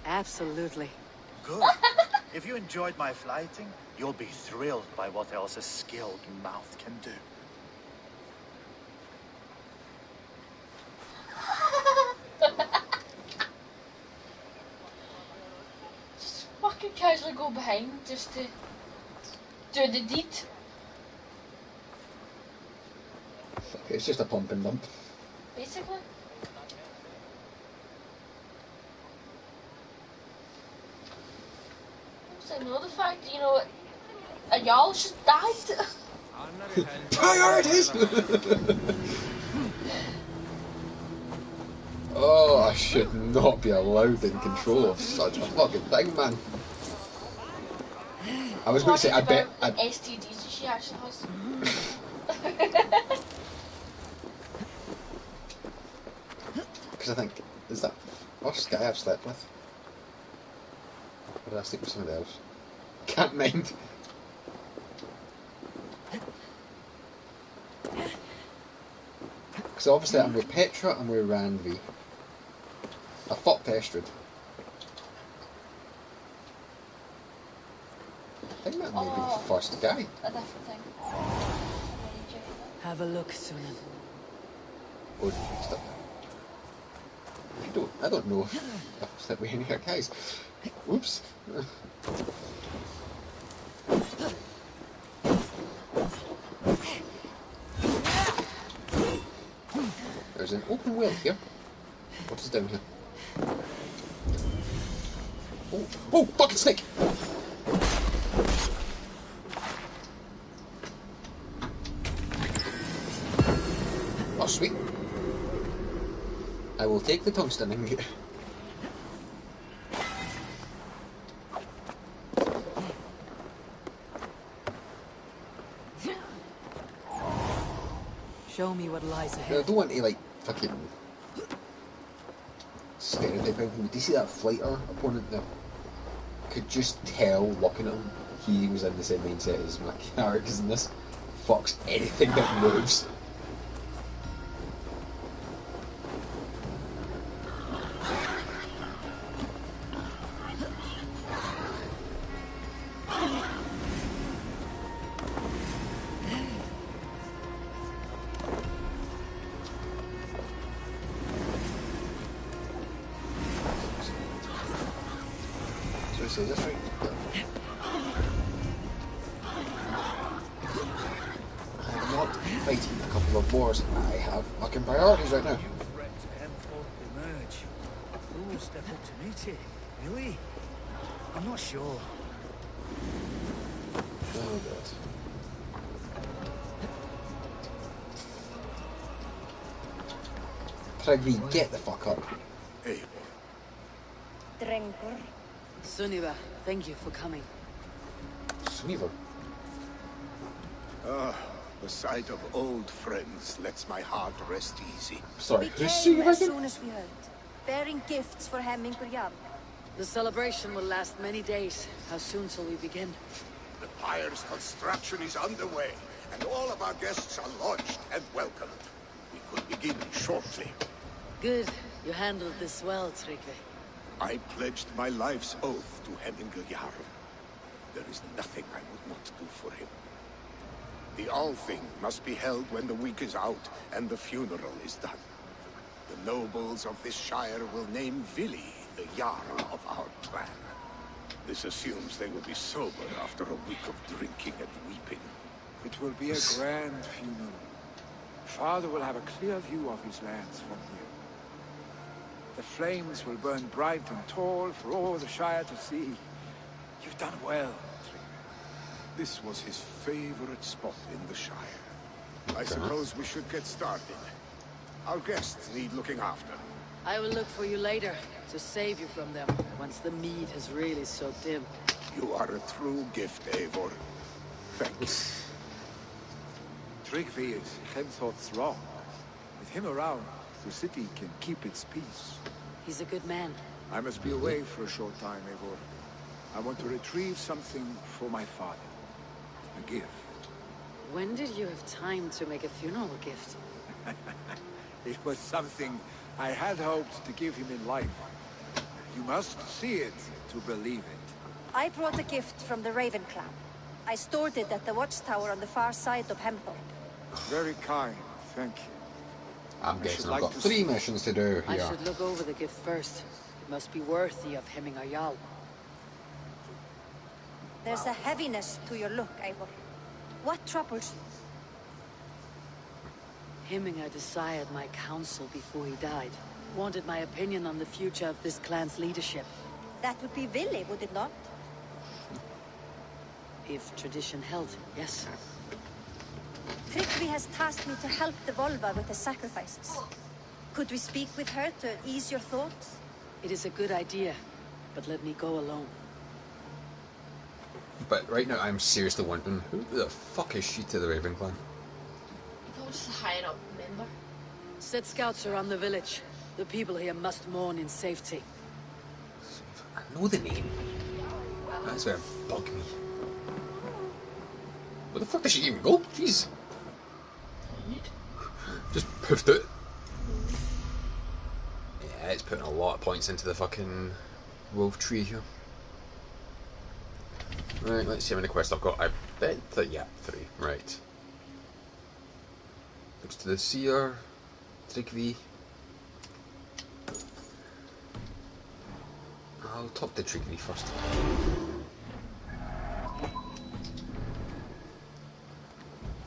Absolutely. Good. If you enjoyed my flighting, you'll be thrilled by what else a skilled mouth can do. Just fucking casually go behind just to do the deed. Fuck it, it's just a pump and dump. Basically. So I know the fact that, you know, a Jarl just died. Priorities! Oh, I should not be allowed in control of such a fucking thing, man. I was going to say, I bet... Like STDs she actually has. Because I think, is that first guy I've slept with? Or did I sleep with somebody else? Can't mind. Because obviously I'm with Petra, I'm with Randvi. I fucked Estrid. I think that may be the first guy. A different thing. Have a look, Sunan. Oh, next up. I don't know if I've slept with any other guys. Oops. There's an open well here. What is down here? Oh, fucking snake! Oh, sweet. I will take the tungsten ingot. Show me what lies I ahead. don't want to, like, fucking stereotype anything, but do you see that fighter opponent there? Could just tell, looking at him, he was in the same mindset as my characters in this. Fucks anything that moves. So is this right? I'm not fighting a couple of wars. I have fucking priorities right now. Ooh, step up to meet it. Really? I'm not sure. Oh god. Pragvi, get the fuck up. Eivor. Drengr. Sunniva, thank you for coming. Sweever. Ah, the sight of old friends lets my heart rest easy. Sorry, We who's came Sweever as again? soon as we heard, bearing gifts for Hemmingur Jarl. The celebration will last many days. How soon shall we begin? The pyre's construction is underway, and all of our guests are lodged and welcomed. We could begin shortly. Good. You handled this well, Tryggvi. I pledged my life's oath to Hemmingur Jarl. There is nothing I would not do for him. The All-Thing must be held when the week is out and the funeral is done. The nobles of this shire will name Vili the Yara of our clan. This assumes they will be sober after a week of drinking and weeping. It will be a grand funeral. Father will have a clear view of his lands from here. The flames will burn bright and tall for all the Shire to see. You've done well, Trigger. This was his favorite spot in the Shire. I suppose we should get started. Our guests need looking after. I will look for you later, to save you from them, once the mead has really soaked in. You are a true gift, Eivor. Thank you. Tryggvi is Henthor's wrong. With him around, the city can keep its peace. He's a good man. I must be away for a short time, Eivor. I want to retrieve something for my father. A gift. When did you have time to make a funeral gift? It was something I had hoped to give him in life. You must see it to believe it. I brought a gift from the Raven clan. I stored it at the watchtower on the far side of Hemthorpe. Very kind, thank you. I'm guessing I've got 3 missions to do I here. should look over the gift first. It must be worthy of hemming our Jarl. There's a heaviness to your look, Eivor. What troubles you? Hemminger desired my counsel before he died. Wanted my opinion on the future of this clan's leadership. That would be Vili, would it not? If tradition held, yes. Tryggvi has tasked me to help the Volva with the sacrifices. Could we speak with her to ease your thoughts? It is a good idea, but let me go alone. But right now I'm seriously wondering, who the fuck is she to the Raven clan? Probably just a higher up member. Set scouts around the village. The people here must mourn in safety. I know the name. That's gonna bug me. Where the fuck does she even go? Jeez. Just poofed out. Yeah, it's putting a lot of points into the fucking wolf tree here. Right, let's see how many quests I've got. I bet that, yeah, 3. Right. Looks to the seer. Tryggvi. I'll talk to Tryggvi first.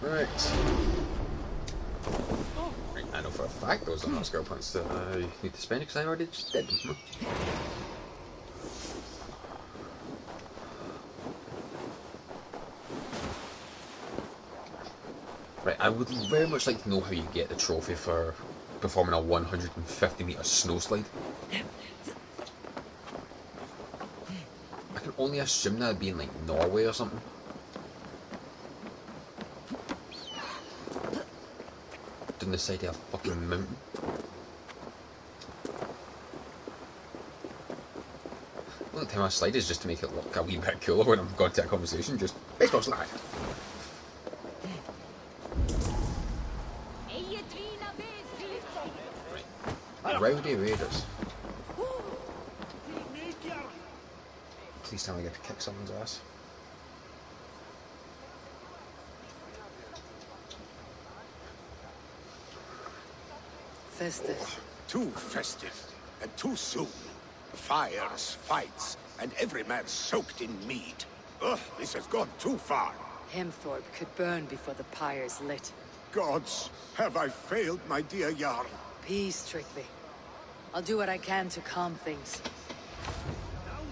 Right. I know for a fact those are not skill points that I need to spend because I already just did them. Right, I would very much like to know how you get the trophy for performing a 150-meter snow slide. I can only assume that would be in like Norway or something. On the side of a fucking mountain. The only time I slide is just to make it look a wee bit cooler when I'm going to a conversation. Just baseball slide. Right. Rowdy Raiders. Please tell me I get to kick someone's ass. Festive. Too festive, and too soon. Fires, fights, and every man soaked in mead. Ugh, this has gone too far. Hemthorpe could burn before the pyre's lit. Gods, have I failed my dear Jarl? Peace, Tryggvi. I'll do what I can to calm things.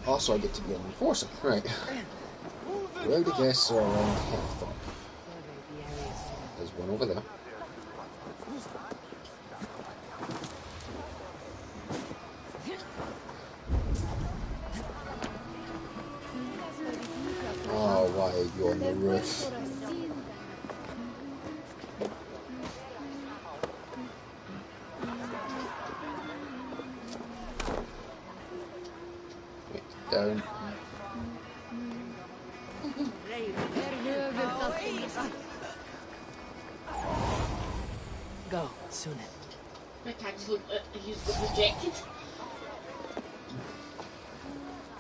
Also, I get to be an enforcer. Right. Rowdy guests are around Hemthorpe. There's one over there. Oh, why are you on the roof? Wait, down. Go, Sunan. My tax looked like he was rejected.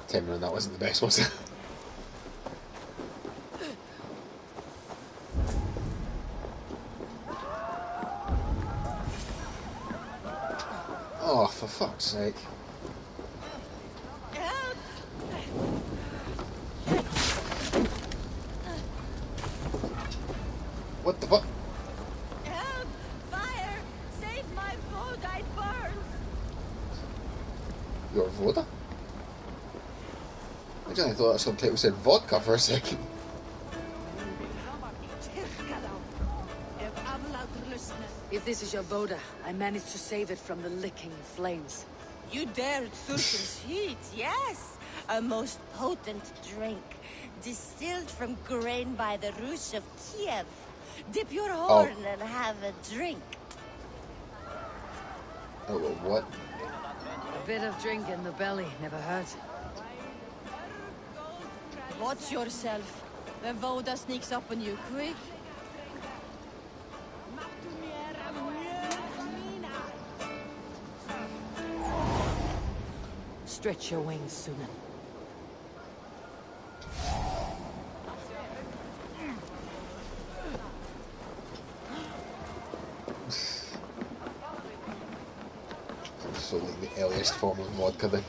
Timber, that wasn't the best, was it? fuck's sake. What the fuck? Help! Fire! Save my boat, I burn! Your vodka? I just thought that subtitle said vodka for a second. If this is your Voda, I managed to save it from the licking flames. You dared Surkin's heat, yes! A most potent drink, distilled from grain by the Rus of Kiev. Dip your horn and have a drink. Oh, well, what? A bit of drink in the belly never hurt. Watch yourself. The Voda sneaks up on you quick. Stretch your wings, Sunan. So like the earliest form of vodka then.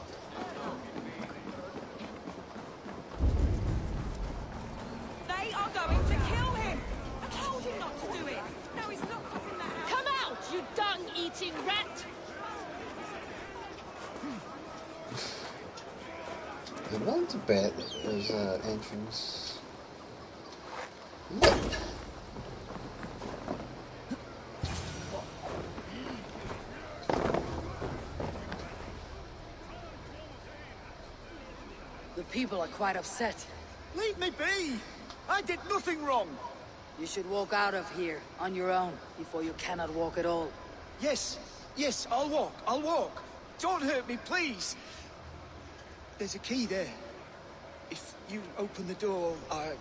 They are going to kill him! I told him not to do it! Now he's locked up in that house! Come out, you dung-eating rat! I'm willing to bet that there's an entrance. The people are quite upset. Leave me be! I did nothing wrong! You should walk out of here on your own before you cannot walk at all. Yes, yes, I'll walk. Don't hurt me, please. There's a key there. If you open the door, I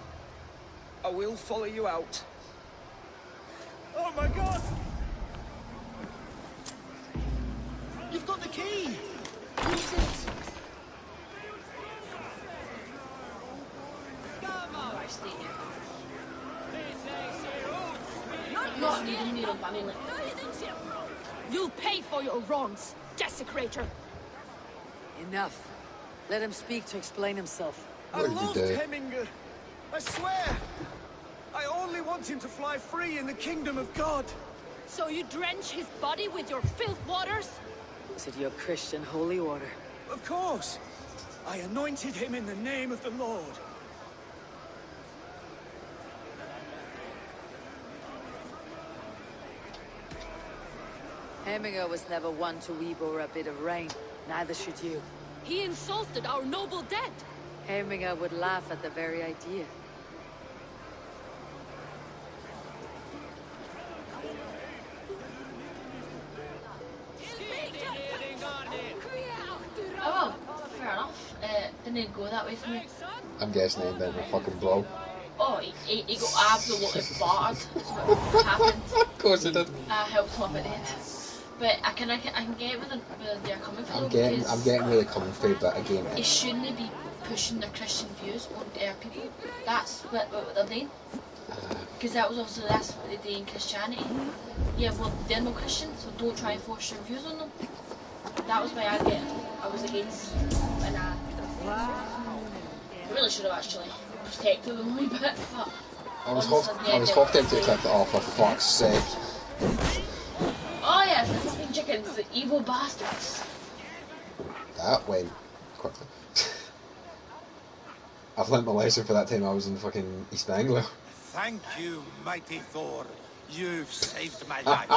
will follow you out. Oh my God! You've got the key! Use it! Not you didn't need him, I mean like... You'll pay for your wrongs, desecrator! Enough. Let him speak to explain himself. I What did you loved do? Heminger. I swear! I only want him to fly free in the kingdom of God. So you drench his body with your filth waters? Is it your Christian holy order? Of course. I anointed him in the name of the Lord. Heminger was never one to weep over a bit of rain. Neither should you. He insulted our noble dead! Heminger would laugh at the very idea. Oh well, fair enough. Didn't go that way for me. I'm guessing they ended in a fucking brawl. Oh, he got absolutely battered. That's what happened. Of course it did. I helped him up at the end. But I can get where they're coming from. I'm getting really coming through, but again, He shouldn't be pushing their Christian views on their people. That's what they're doing. Because that was also that's what they do in Christianity. Yeah, well they're no Christians, so don't try and force your views on them. That was why I was against, and I really should have actually protected them a wee bit. But I was half tempted to click it off, for fuck's sake. oh yeah, the fucking chickens, the evil bastards. That went quickly. I've learnt my lesson for that time I was in fucking East Anglia. Thank you, mighty Thor. You've saved my life.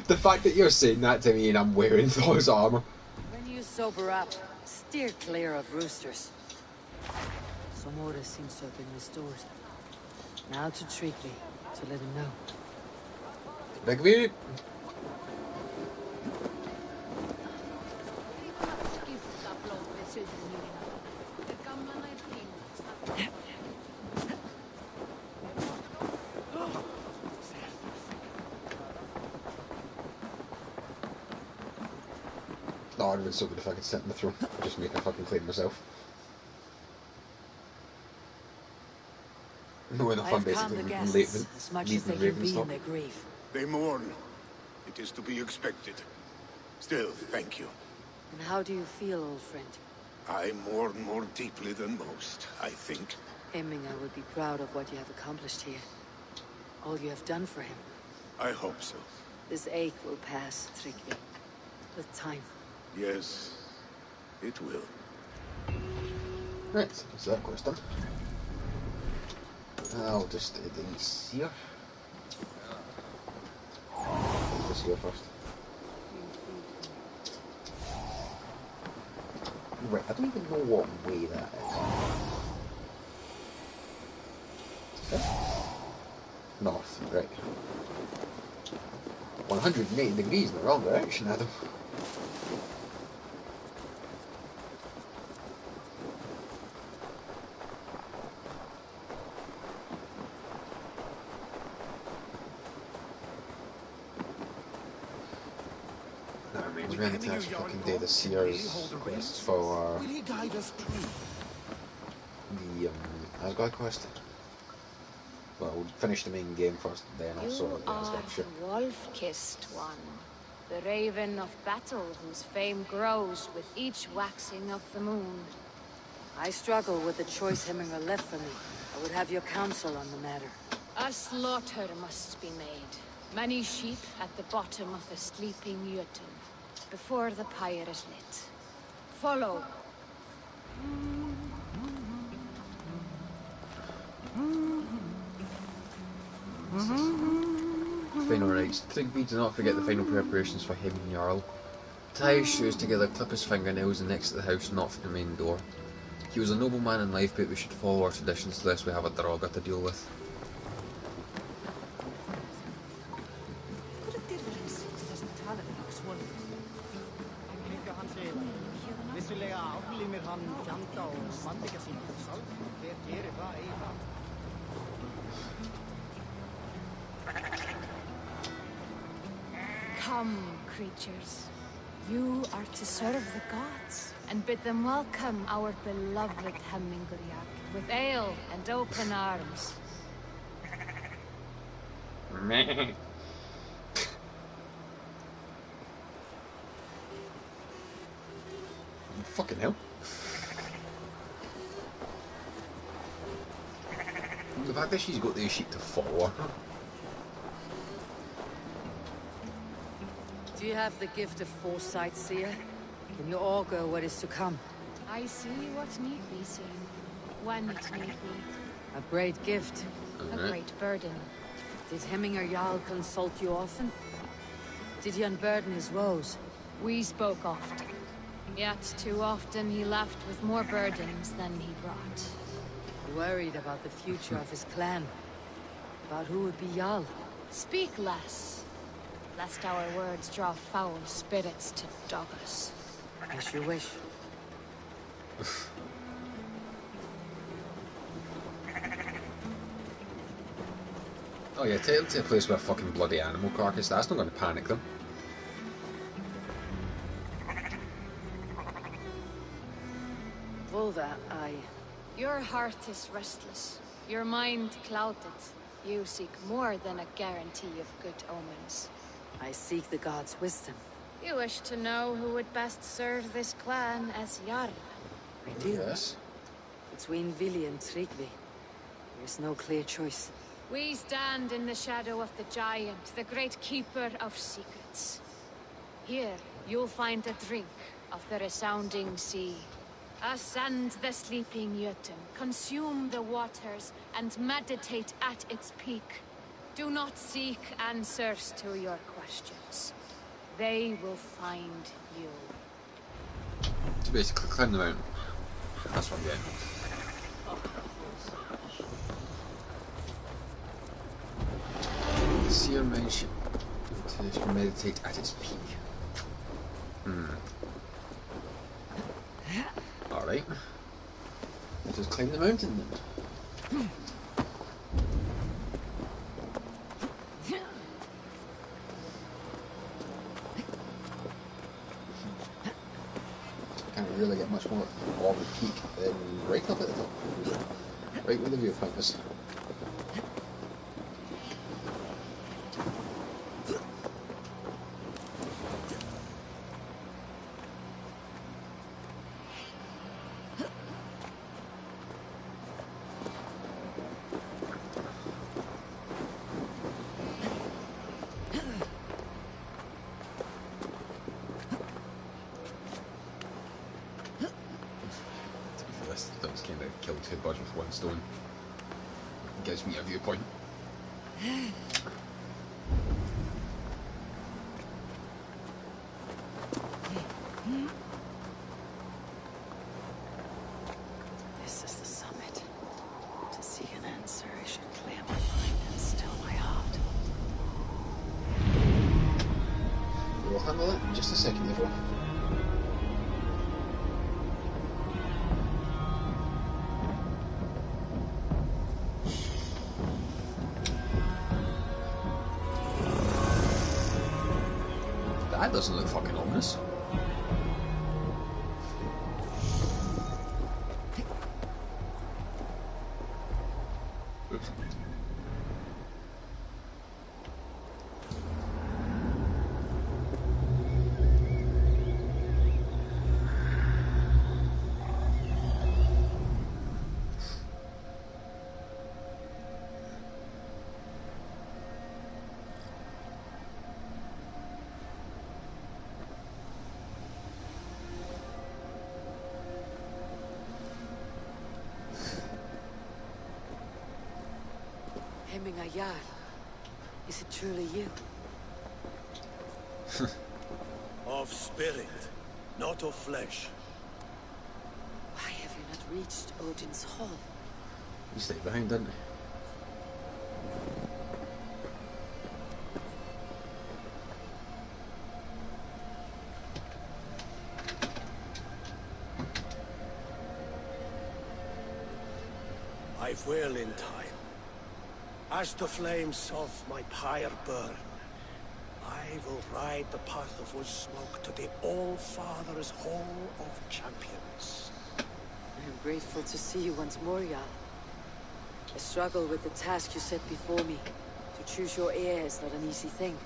The fact that you're saying that to me and I'm wearing Thor's armour. When you sober up, steer clear of roosters. Some order seems to have been restored. Now to Treaty, to let him know. Big V. No, I'd have been so good if I could sit in the throne. Just make a fucking claim myself. Knowing if I'm I've calmed basically the guests leaving as much as they can be in Ravenstock. their grief. They mourn. It is to be expected. Still, thank you. And how do you feel, old friend? I mourn more deeply than most, I think. Hemminger would be proud of what you have accomplished here. All you have done for him. I hope so. This ache will pass, Tryggvi. With time. Yes, it will. Right, so that quest done. I'll just do these here. This here first. Right, I don't even know what way that is. North, right. 180 degrees in the wrong direction, Adam. That means we're going to have to fucking do the Sears quests for Will he guide us true? the Asgard quest. Well, we'll finish the main game first, then I'll sort out the Asgard shit. The wolf-kissed one. The raven of battle whose fame grows with each waxing of the moon. I struggle with the choice Hemminger left for me. I would have your counsel on the matter. A slaughter must be made. Many sheep at the bottom of the sleeping Jötun, before the pyre is lit. Follow. Final rites. Tryggvi, do not forget the final preparations for him and Jarl. Tie his shoes together, clip his fingernails, and exit the house, not for the main door. He was a nobleman in life, but we should follow our traditions lest we have a Draugr to deal with. Come, creatures. You are to serve the gods, and bid them welcome our beloved Hemmingrjak with ale and open arms. Fucking hell. The fact that she's got the sheep to follow her. Do you have the gift of foresight, seer? Can you augur what is to come? I see what need be seen, when it need be. A great gift. A great burden. Did Hemminger Jarl consult you often? Did he unburden his woes? We spoke oft. Yet too often he left with more burdens than he brought. Worried about the future of his clan. About who would be Jarl. Speak less, lest our words draw foul spirits to dog us. As you wish. Oh yeah, take them to a place with a fucking bloody animal carcass. That's not going to panic them. Volva, Your heart is restless. Your mind clouded. You seek more than a guarantee of good omens. I seek the gods' wisdom. You wish to know who would best serve this clan as Jarl. I do. Yes. Between Vili and Tryggvi, there is no clear choice. We stand in the shadow of the giant, the great keeper of secrets. Here, you'll find a drink of the resounding sea. Ascend the sleeping Jötun, consume the waters, and meditate at its peak. Do not seek answers to your questions. They will find you. So basically, climb the mountain. That's what I'm getting. The seer mentioned to meditate at its peak. Alright. Let's just climb the mountain then. Can't really get much more of the peak than right up at the top. Right where the viewpoint is. kind of kill two birds with one stone. It gives me a viewpoint. This is the summit. To seek an answer, I should clear my mind and still my heart. We'll handle it in just a second, everyone. That doesn't look fucking ominous. Oops. Jarl, is it truly you? Of spirit, not of flesh. Why have you not reached Odin's Hall? You stayed behind, didn't you? I will in time. As the flames of my pyre burn, I will ride the path of wood smoke to the All-Father's Hall of Champions. I am grateful to see you once more, Jarl. I struggle with the task you set before me. To choose your heir is not an easy thing.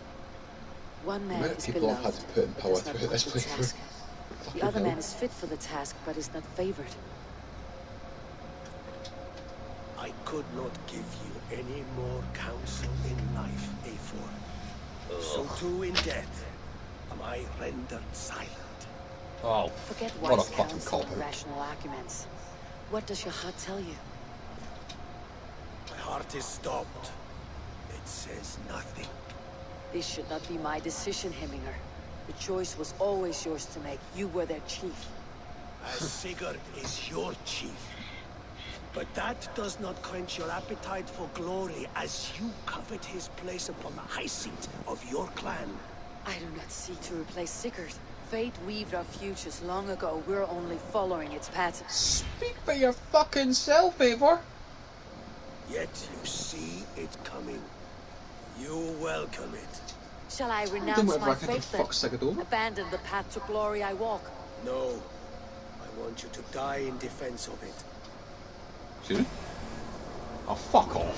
One man is people have had beloved, to put in but power does not through want this the playthrough. task. Fucking The other hell. man is fit for the task, but is not favored. I could not give you any more counsel in life, Eivor. So too in death am I rendered silent. Oh, Forget what a wise fucking counsel and cop-out. rational arguments. What does your heart tell you? My heart is stopped. It says nothing. This should not be my decision, Hemminger. The choice was always yours to make. You were their chief. As Sigurd is your chief. But that does not quench your appetite for glory as you covet his place upon the high seat of your clan. I do not seek to replace Sigurd. Fate weaved our futures long ago. We're only following its pattern. Speak for your fucking self, Eivor. Yet you see it coming. You welcome it. Shall I Do renounce whatever my I can to faith then? fuck Sigurd over. Abandon the path to glory I walk? No. I want you to die in defense of it. Should Oh, fuck off.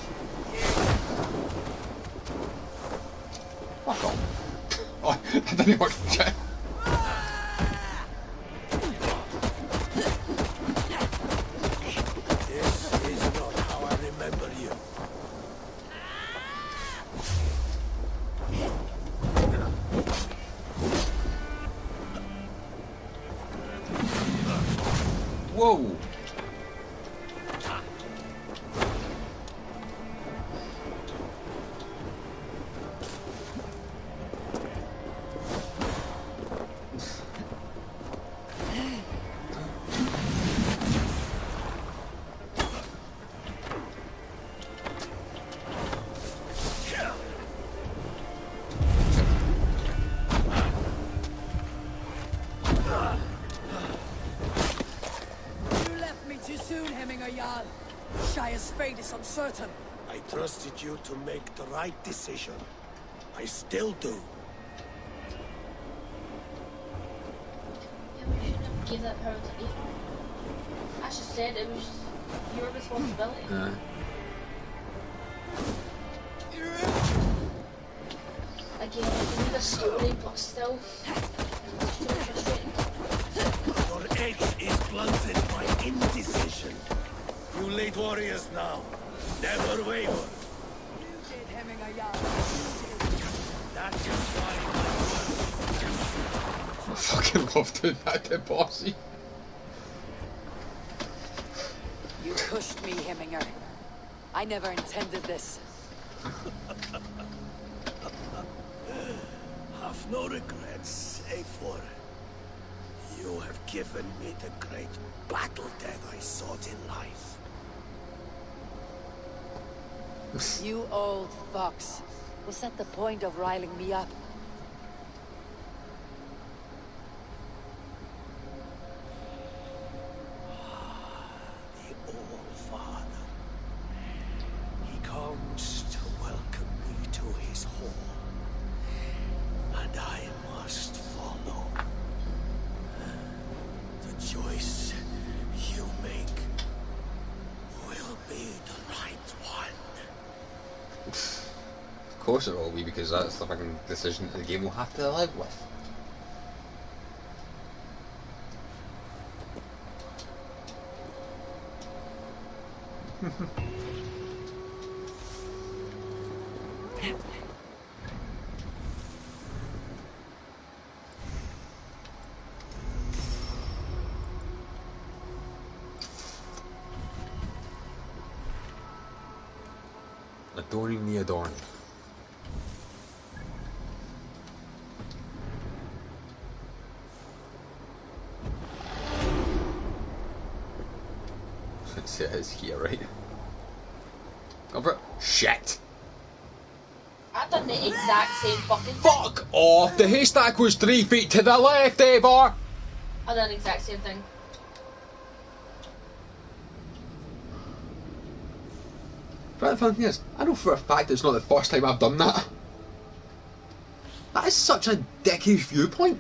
Fuck off. Oh, that didn't work. This is not how I remember you. Whoa. Shire's fate is uncertain. I trusted you to make the right decision. I still do. Yeah, we shouldn't have gave that power to Eivor. As you said, it was your responsibility. Again, I need a story, but still, it's so frustrating. Your edge is blunted by indecision. You late warriors now, never waver. You did, Hemminger Jarl. That is why I fucking love doing that to Bossy. cushed me, Hemminger. I never intended this. Have no regrets, Eivor. You have given me the great battle death I sought in life. You old fox. Was that the point of riling me up? The All-Father. He comes to welcome me to his hall. And I must follow. The choice you make will be the right one. Of course it will be, because that's the fucking decision that the game will have to live with. Adorning the adorned. It says here, right? Over. Shit! I've done the exact same fucking thing. Fuck off! The haystack was 3 feet to the left, Eivor! I've done the exact same thing. But the fun thing is, I know for a fact it's not the first time I've done that. That is such a dickish viewpoint.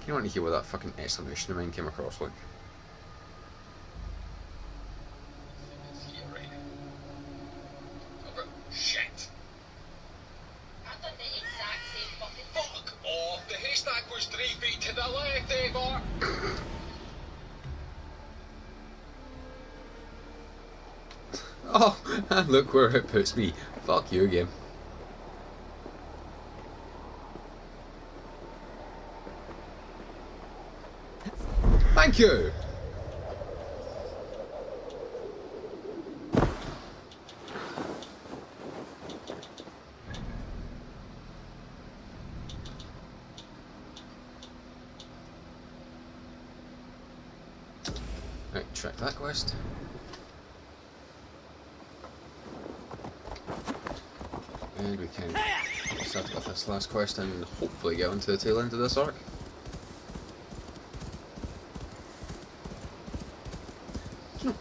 You want to hear what that fucking exclamation of mine came across like? Shit! I've done the exact same fucking thing. Fuck off! The haystack was 3 feet to the left, Eivor! Oh, and look where it puts me. Fuck you, game. Thank you! Right, check that quest. And we can start with this last quest and hopefully get onto the tail end of this arc. You know,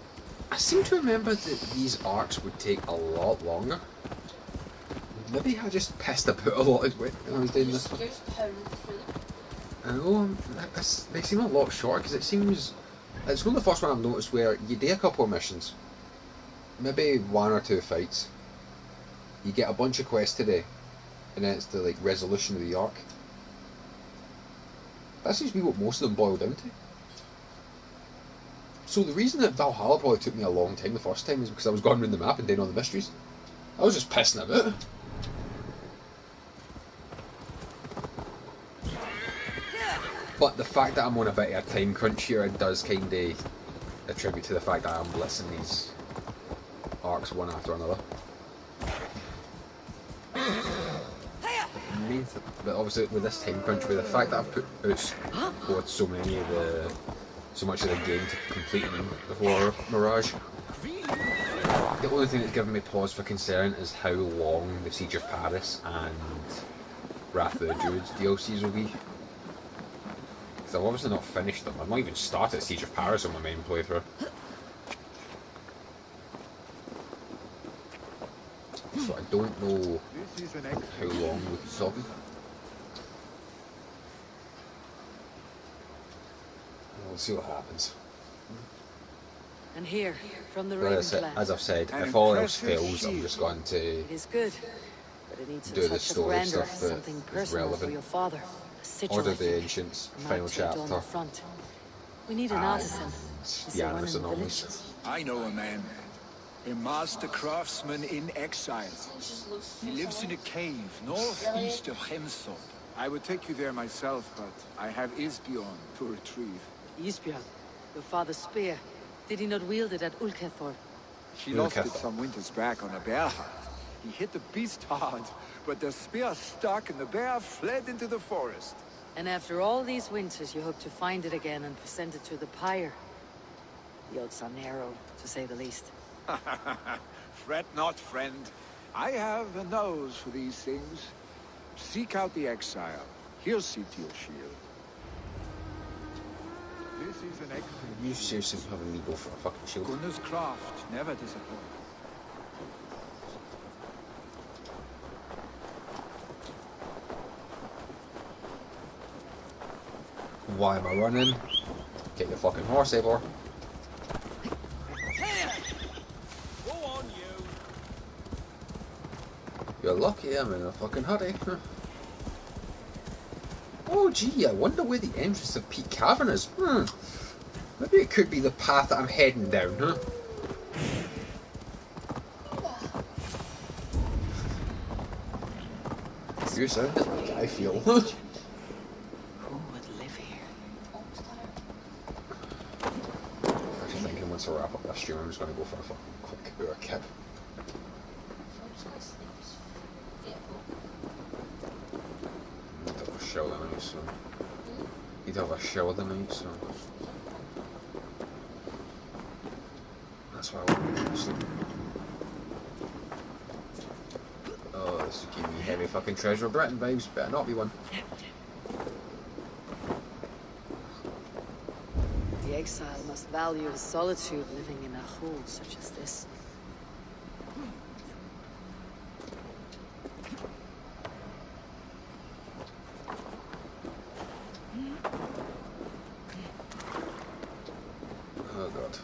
I seem to remember that these arcs would take a lot longer. Maybe I just pissed about a lot when I was doing this one. I know, they seem a lot shorter because it seems... It's not the first one I've noticed where you do a couple of missions, maybe 1 or 2 fights, you get a bunch of quests today, and then it's the like resolution of the arc. That seems to be what most of them boil down to. So the reason that Valhalla probably took me a long time the first time is because I was going around the map and doing all the mysteries. I was just pissing about. But the fact that I'm on a bit of a time crunch here, it does kind of attribute to the fact that I'm blitzing these arcs one after another. But obviously with this time crunch, with the fact that I've put out so much of the game to complete before Mirage, the only thing that's given me pause for concern is how long the Siege of Paris and Wrath of the Druids DLCs will be. Because I've obviously not finished them. I've not even started Siege of Paris on my main playthrough. So I don't know how long we can stop them. We'll see what happens. And here, from the But Raven as I've said, if all else fails, I'm just going to It is good, but it needs a do the touch of story grandeur, stuff that something is personal for relevant. your father. A sigil, Order I the think. Ancients, A final marked tattoo on the chapter, front. We need an and artisan. Is the there one Annus in the Anomalies. village? I know a man. A master craftsman in exile. He lives in a cave northeast of Hemthorpe. I would take you there myself, but I have Isbjorn to retrieve. Isbjorn, your father's spear. Did he not wield it at Ulkethor? She lost it some winters back on a bear hunt. He hit the beast hard, but the spear stuck and the bear fled into the forest. And after all these winters, you hope to find it again and present it to the pyre. The odds are narrow, to say the least. Fret not, friend. I have a nose for these things. Seek out the exile. He'll see to your shield. This is an excellent... You seriously having me go for a fucking shield? Gunnar's craft never disappoints. Why am I running? Get your fucking horse, Eivor. Go on, you. You're lucky I'm in a fucking hurry. Oh gee, I wonder where the entrance of Peak Cavern is. Maybe it could be the path that I'm heading down, huh? You sound like I feel. Who would live here? Actually thinking once I wrap up this stream I'm just gonna go for a fucking quick kip. You'd have a show tonight, so... You'd have a show tonight, so... That's why I want to be sleep. Oh, this is giving me heavy fucking Treasure of Britain vibes. Better not be one. The exile must value his solitude living in a hole such as this. Oh god.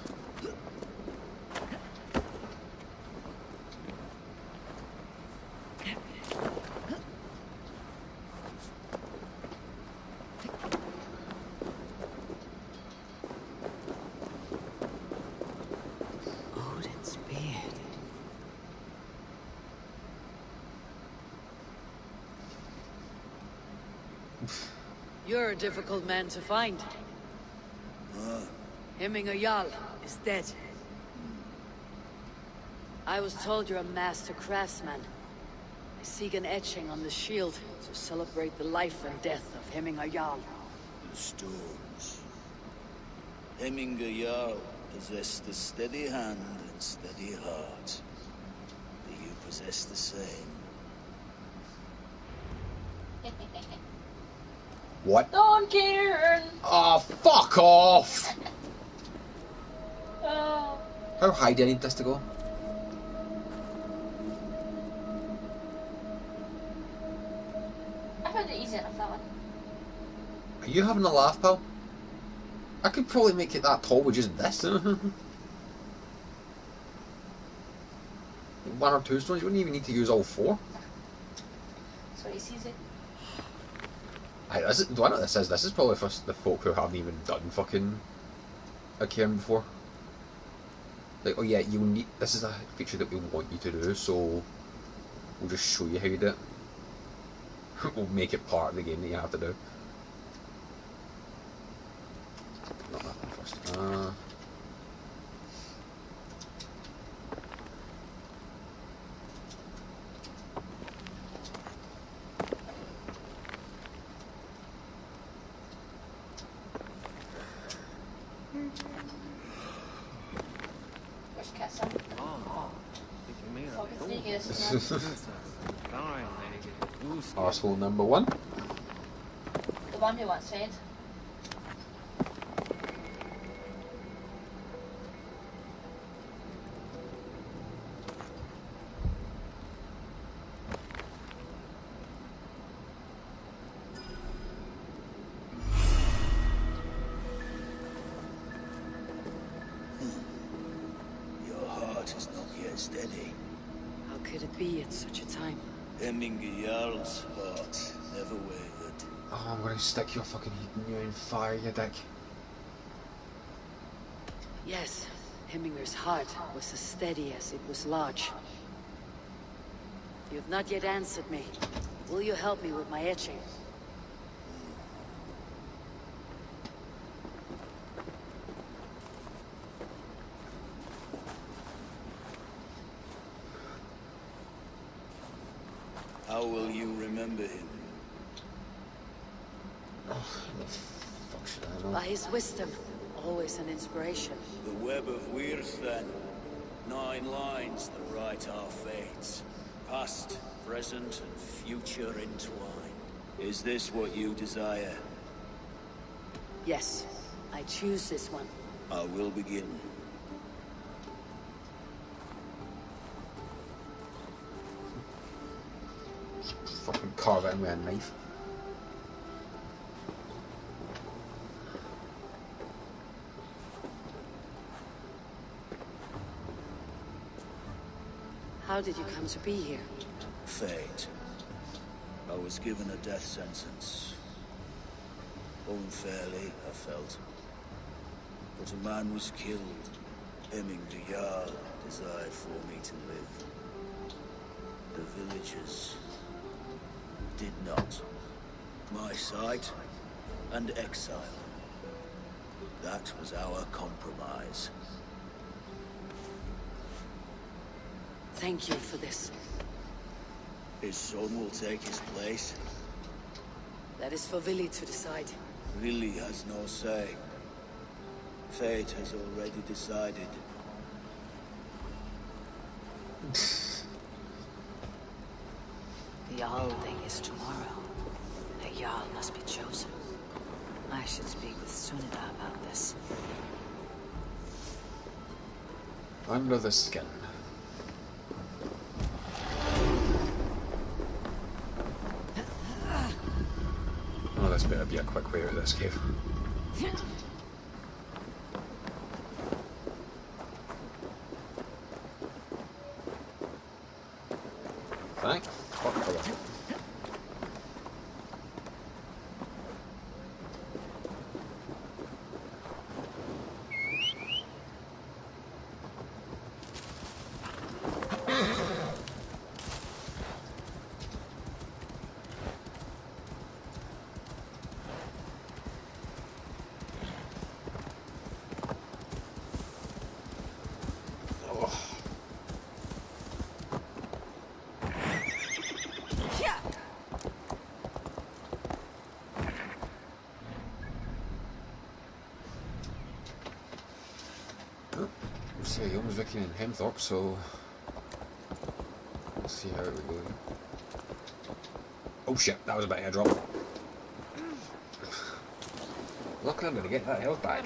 Odin's beard. You're a difficult man to find. Hemminger Jarl is dead. I was told you're a master craftsman. I seek an etching on the shield to celebrate the life and death of Hemminger Jarl. The stones. Hemminger Jarl possessed a steady hand and steady heart. Do you possess the same? What? Don't care. Oh, fuck off! Oh. How high do I need this to go? I found it easy enough, that one. Are you having a laugh, pal? I could probably make it that tall with just this. One or two stones, you wouldn't even need to use all four. So it's easy. Do I know what this is? This is probably for the folk who haven't even done fucking a cairn before. Like, oh yeah, you need. This is a feature that we want you to do, so we'll just show you how you do it. We'll make it part of the game that you have to do. Not that one first. Which kiss him? Fucking snake is. Arsehole number one. The one who wants fed. Your heart is not yet steady. How could it be at such a time? Hemminger Jarl's heart never wavered. Oh, I'm gonna stick your fucking heat in you in fire, you dick. Yes, Hemminger's heart was as steady as it was large. You have not yet answered me. Will you help me with my etching? Fuck should I know? By his wisdom, always an inspiration. The web of Wirth, then. 9 lines that write our fates. Past, present, and future entwined. Is this what you desire? Yes, I choose this one. I will begin. Fucking carve it in with a knife. How did you come to be here? Fate. I was given a death sentence. Unfairly, I felt. But a man was killed. Hemming the Jarl desired for me to live. The villagers did not. My sight and exile. That was our compromise. Thank you for this. His son will take his place. That is for Vili to decide. Vili has no say. Fate has already decided. The Alding is tomorrow. A Jarl must be chosen. I should speak with Sunida about this. Under the skin. Oh, this better be a quick way out of this cave. Thank fuck for that. So he almost Vicky and Hemthorpe, so let's see how it goes. Oh shit, that was a bit of a drop. Luckily I'm gonna get that health back.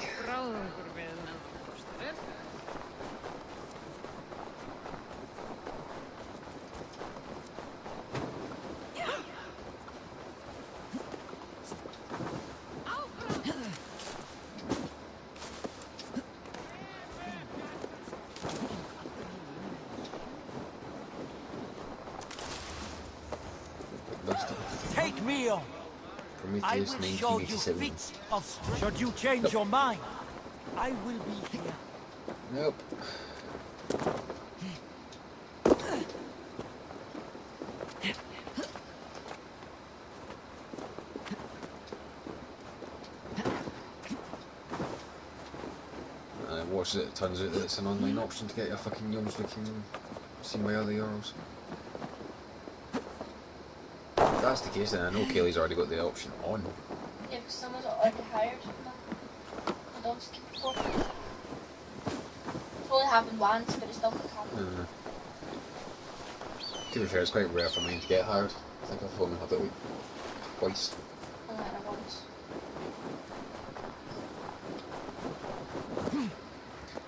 Take me on. I will show you feats of strength. Should you change your mind, I will be here. Nope. It turns out that it's an online option to get your fucking Jomsviking seen by other Jarls. If that's the case, then I know Kaylee's already got the option on. Yeah, because someone's already hired the dogs before. It's only happened once, but it still could happen. To be fair, it's quite rare for mine to get hired. I think I've only had it like twice. Only had it once.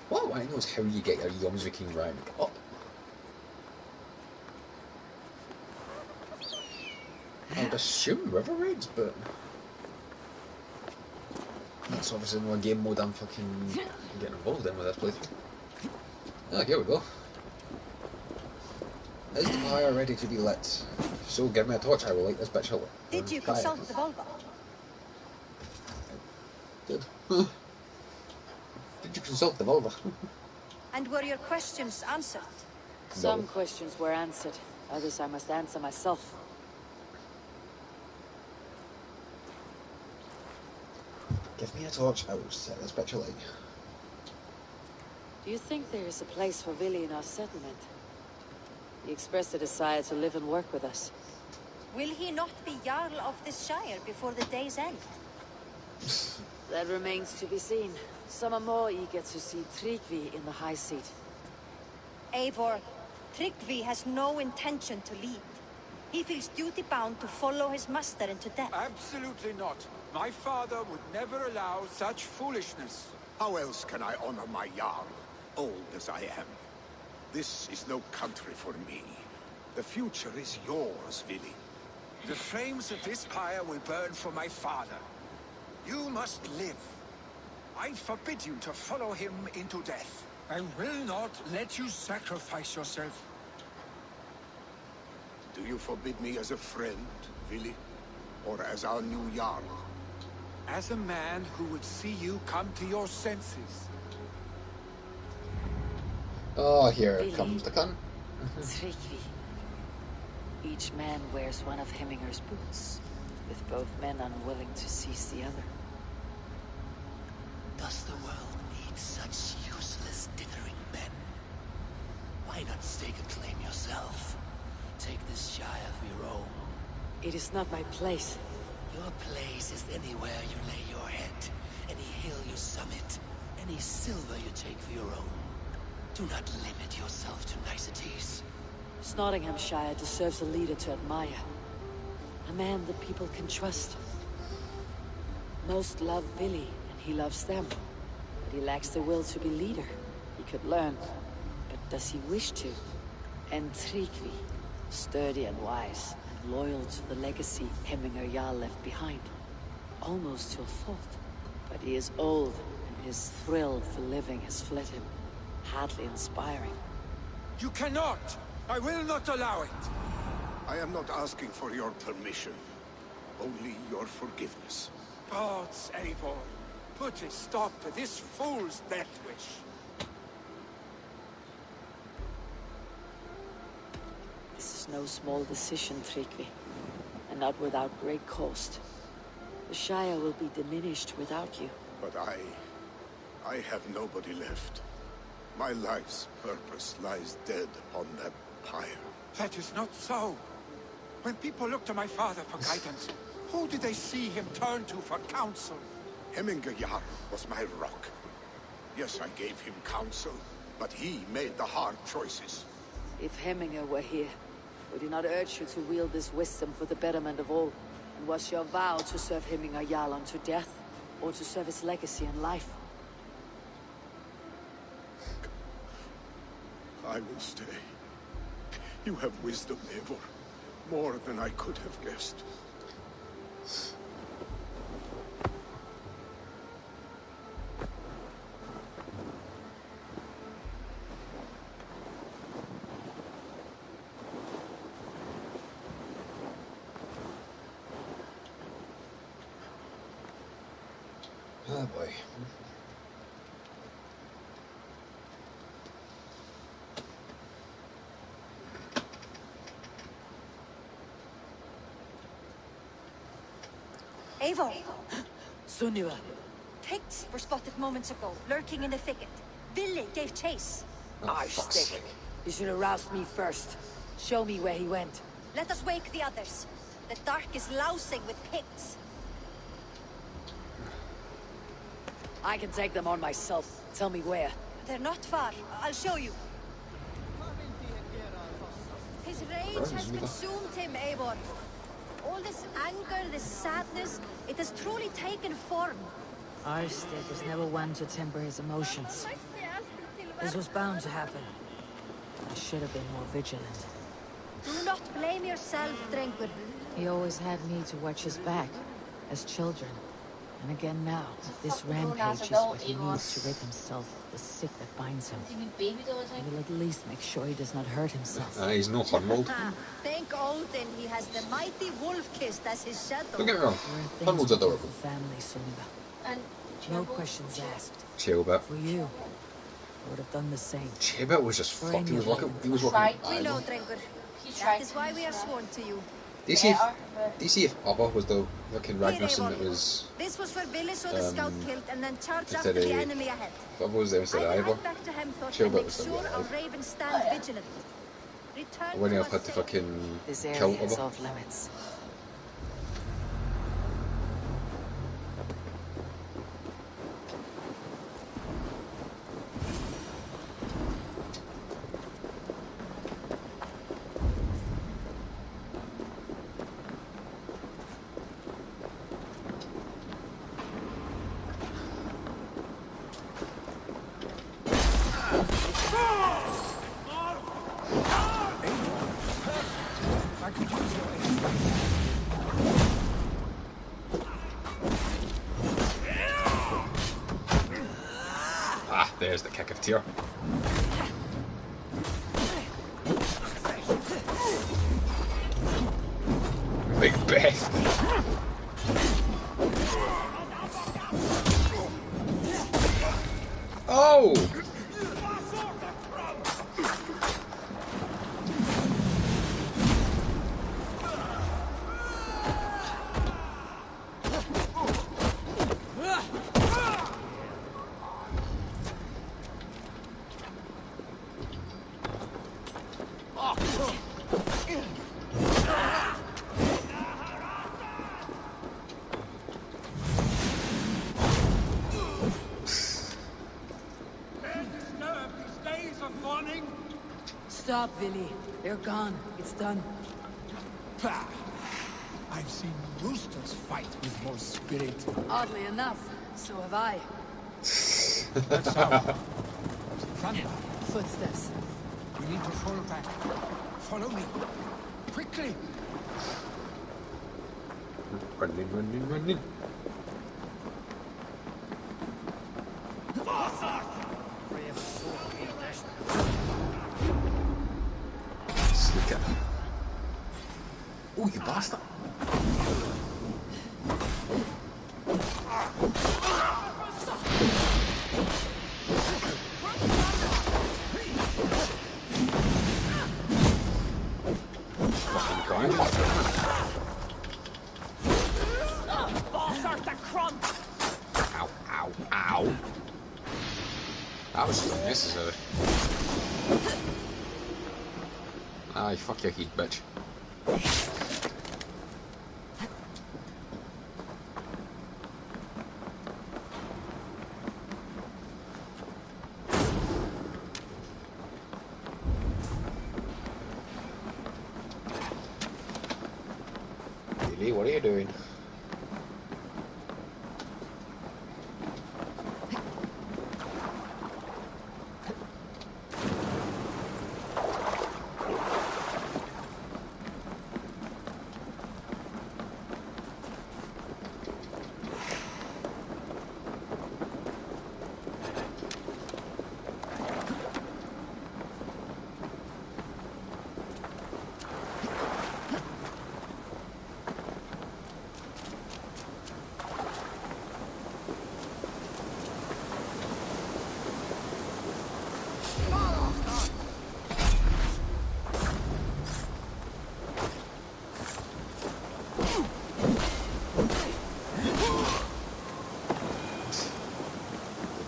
What I want to know is how you get your Jomsviking rank up. I would assume river raids, but that's obviously no game mode I'm fucking getting involved in with this playthrough. Ah, here we go. Is the fire ready to be lit? So give me a torch, I will light this bitch up. Did you consult the Volva? Did. Did you consult the Volva? And were your questions answered? Some questions were answered. Others I must answer myself. Give me a torch, I will set this bitch alight. Do you think there is a place for Vili in our settlement? He expressed a desire to live and work with us. Will he not be Jarl of this Shire before the day's end? That remains to be seen. Some are more eager to see Tryggvi in the high seat. Eivor, Tryggvi has no intention to lead. He feels duty-bound to follow his master into death. Absolutely not. My father would never allow such foolishness. How else can I honor my Jarl, old as I am? This is no country for me. The future is yours, Vili. The flames of this pyre will burn for my father. You must live. I forbid you to follow him into death. I will not let you sacrifice yourself. Do you forbid me as a friend, Vili? Or as our new Jarl? As a man who would see you come to your senses. Oh, here Vili. comes the cunt. Tryggvi. Each man wears one of Hemminger's boots, with both men unwilling to seize the other. Does the world need such useless dithering men? Why not stake a claim yourself? Take this Shire of your own. It is not my place. Your place is anywhere you lay your head, any hill you summit, any silver you take for your own. Do not limit yourself to niceties. Snotinghamscire deserves a leader to admire. A man that people can trust. Most love Vili, and he loves them. But he lacks the will to be leader. He could learn. But does he wish to? And Tryggvi, sturdy and wise, and loyal to the legacy Hemminger Jarl left behind. Almost to a fault. But he is old, and his thrill for living has fled him. Hardly inspiring. You cannot! I will not allow it! I am not asking for your permission. Only your forgiveness. Gods, Eivor, put a stop to this fool's death wish. This is no small decision, Tryggvi. And not without great cost. The Shire will be diminished without you. But I have nobody left. My life's purpose lies dead upon that pyre. That is not so. When people look to my father for guidance, who did they see him turn to for counsel? Hemminger Jarl was my rock. Yes, I gave him counsel, but he made the hard choices. If Hemminger were here, would he not urge you to wield this wisdom for the betterment of all? And was your vow to serve Hemminger Jarl unto death, or to serve his legacy in life? I will stay. You have wisdom, Eivor. More than I could have guessed. Oh boy. Eivor! Sunniva! Picts were spotted moments ago, lurking in the thicket. Vili gave chase. Stick. You should have roused me first. Show me where he went. Let us wake the others. The dark is lousing with Picts. I can take them on myself. Tell me where. They're not far. I'll show you. His rage has consumed him, Eivor. All this anger, this sadness, it has truly taken form. Arstig was never one to temper his emotions. This was bound to happen. I should have been more vigilant. Do not blame yourself, Drengur. He always had me to watch his back, as children. And again now, this rampage is what he needs to rid himself of the sick that binds him. He will at least make sure he does not hurt himself. He's no Hunwald. Thank Odin he has the mighty Wolf-Kissed as his shadow. Don't get me wrong, Hunwald's adorable. Family, Sunniva. And No questions asked. Chillbit. For you, I would have done the same. Chillbit was just fucked. He was working. We know, Drengur. That is why we are sworn to you. Do you see if Abba was the fucking Ragnarsson that was... This was where Vili saw the scout killed and then charged instead after the of- enemy ahead. Abba was there instead of I will Ivor. head back to Hemthorpe and Chillbit make was still sure our alive. Raven stand vigilant. Return I wouldn't to have us had to safe. fucking This kill area is Abba. off limits. is the kick of tear. Big Beth. Oh! Stop, Villy. They're gone. It's done. Pah! I've seen roosters fight with more spirit. Oddly enough, so have I. That's how. Thunder. Footsteps. We need to fall back. Follow me. Quickly. Running, running, running. Sneak it. Oh, you bastard. Fucking grind. Ow, ow, ow. That was just unnecessary. Aye, fuck your heat, bitch. Lily, what are you doing?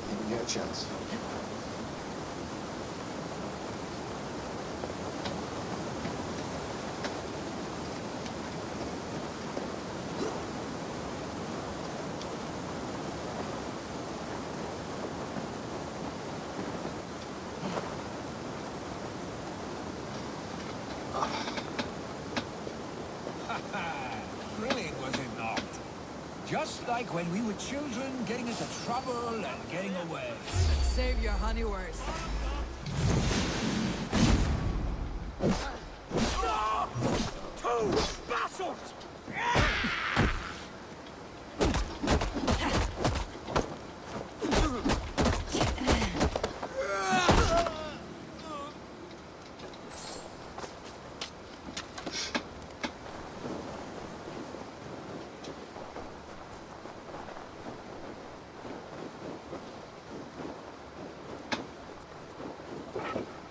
Didn't get a chance. Thrilling, was it not? Just like when we were children, getting into trouble and getting away. Save your honey words. Two bastards!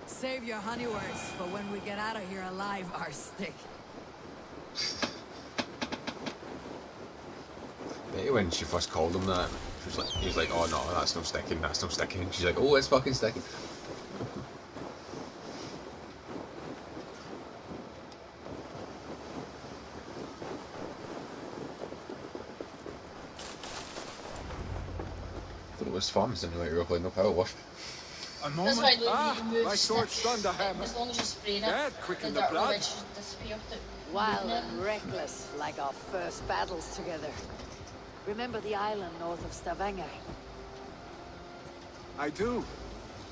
Save your honey words for when we get out of here alive, our stick. Maybe when she first called him that, he was like, oh no, that's no sticking, that's no sticking. She's like, oh, it's fucking sticking. Thought it was fun, so anyway, roughly no power wash. A That's moment. why you Ah, move my sword's stick. Thunderhammer. As long as you spray it, That quicken the dirt blood. will just disappear without Wild moving it. and reckless, like our first battles together. Remember the island north of Stavanger? I do.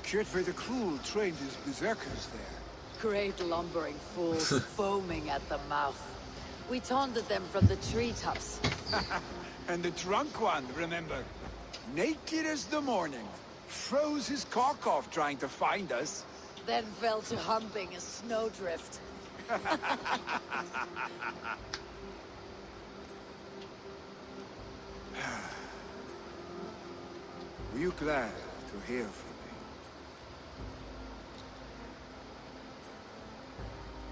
Kjotve the Cruel trained his berserkers there. Great lumbering fools, foaming at the mouth. We taunted them from the treetops. And the drunk one, remember? Naked as the morning. Froze his cock off trying to find us. Then fell to humping a snowdrift. Were you glad to hear from me?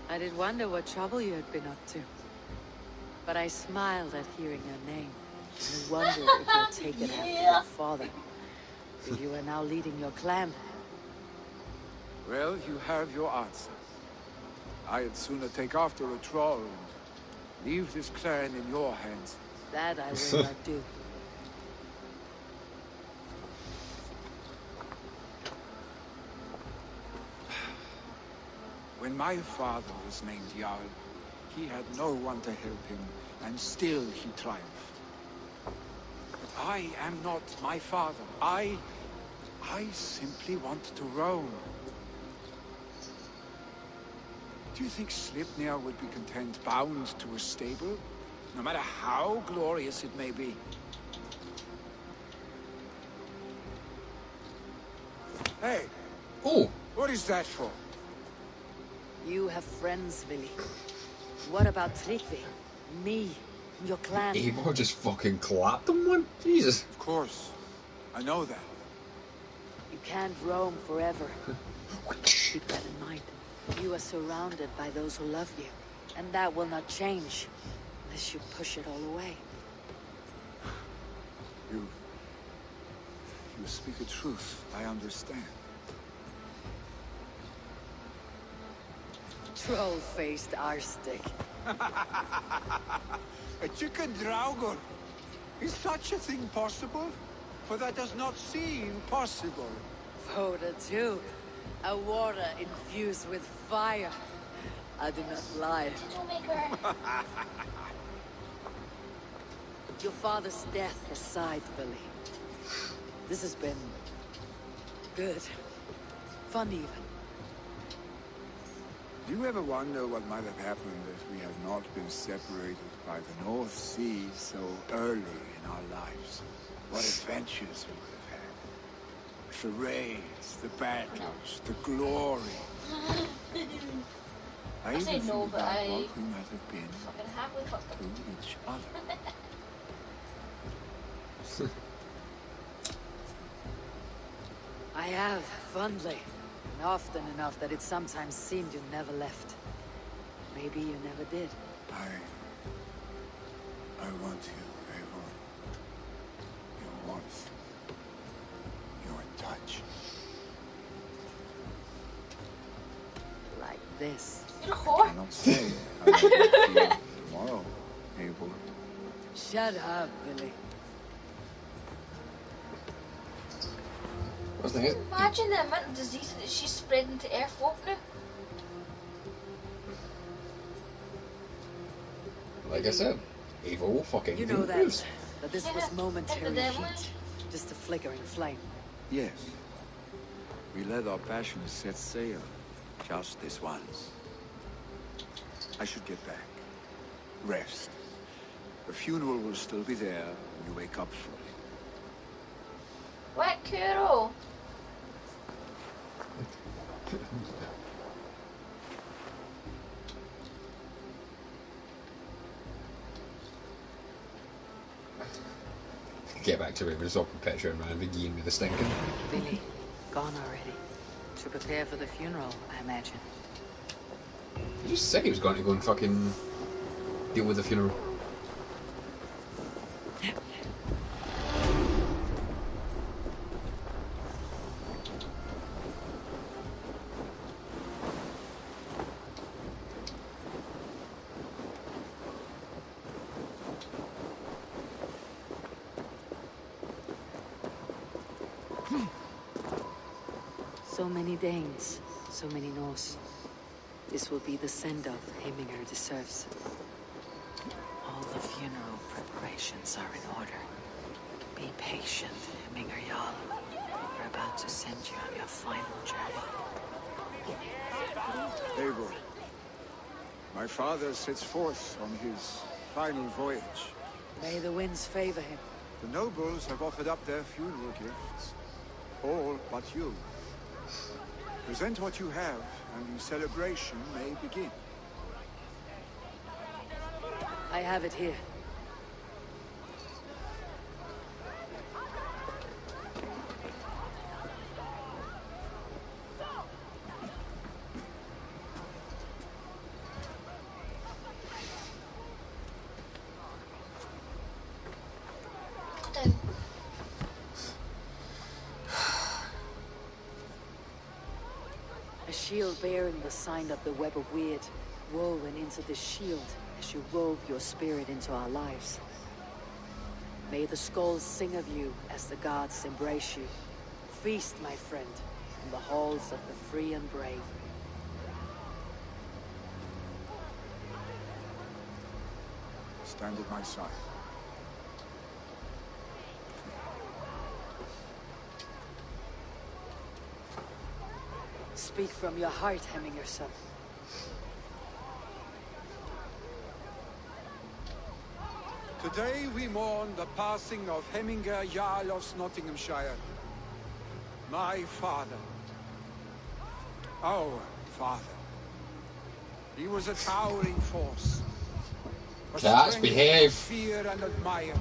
I did wonder what trouble you had been up to. But I smiled at hearing your name. I wondered if you're taken after your father. If you are now leading your clan. Well, you have your answer. I'd sooner take after a troll and leave this clan in your hands. That I will not do. When my father was named Jarl, he had no one to help him, and still he triumphed. But I am not my father. I simply want to roam. Do you think Sleipnir would be content bound to a stable, no matter how glorious it may be? Hey! Oh! What is that for? You have friends, Vili. What about Tryggvi? Me? Your clan? Eivor just fucking clapped him one? Jesus. Of course. I know that. You can't roam forever. Keep that in mind. You are surrounded by those who love you. And that will not change unless you push it all away. You speak the truth. I understand. Troll-faced arstick. A chicken draugr. Is such a thing possible? For that does not seem possible. Voda too. A water infused with fire. I do not lie. Your father's death aside, Billy. This has been good. Fun even. Do you ever wonder what might have happened if we had not been separated by the North Sea so early in our lives? What adventures we would have had. The raids, the battles, the glory. I even think about what we might have been to each other. I have, fondly. And often enough that it sometimes seemed you never left. Maybe you never did. I want you, Eivor. Your warmth. Your touch. Like this. You're a whore. I cannot say how I will feel tomorrow, Eivor. Shut up, Billy. Imagine the amount of disease that she's spreading to Earth folk now. Like I said, Eivor will fucking You know improves. that this was momentary heat. Just a flickering flame. Yes. We let our passions set sail. Just this once. I should get back. Rest. The funeral will still be there when you wake up from it. What, Kuro? Get back to Riversop and Petra and Ran begin with the stinking. Billy, gone already. To prepare for the funeral, I imagine. He just said he was going to go and fucking deal with the funeral. So many Danes, so many Norse. This will be the send-off Heminger deserves. All the funeral preparations are in order. Be patient, Heminger Jarl. We're about to send you on your final journey. Eivor, my father sets forth on his final voyage. May the winds favor him. The nobles have offered up their funeral gifts. All but you. Present what you have, and the celebration may begin. I have it here. A shield bearing the sign of the Web of Weird, woven into the shield as you wove your spirit into our lives. May the skulls sing of you as the gods embrace you. Feast, my friend, in the halls of the free and brave. Stand at my side. Speak from your heart, Hemmingerson. Today we mourn the passing of Hemminger Jarl of Snotinghamscire. My father. Our father. He was a towering force. A Cats, strength behave. to fear and admire.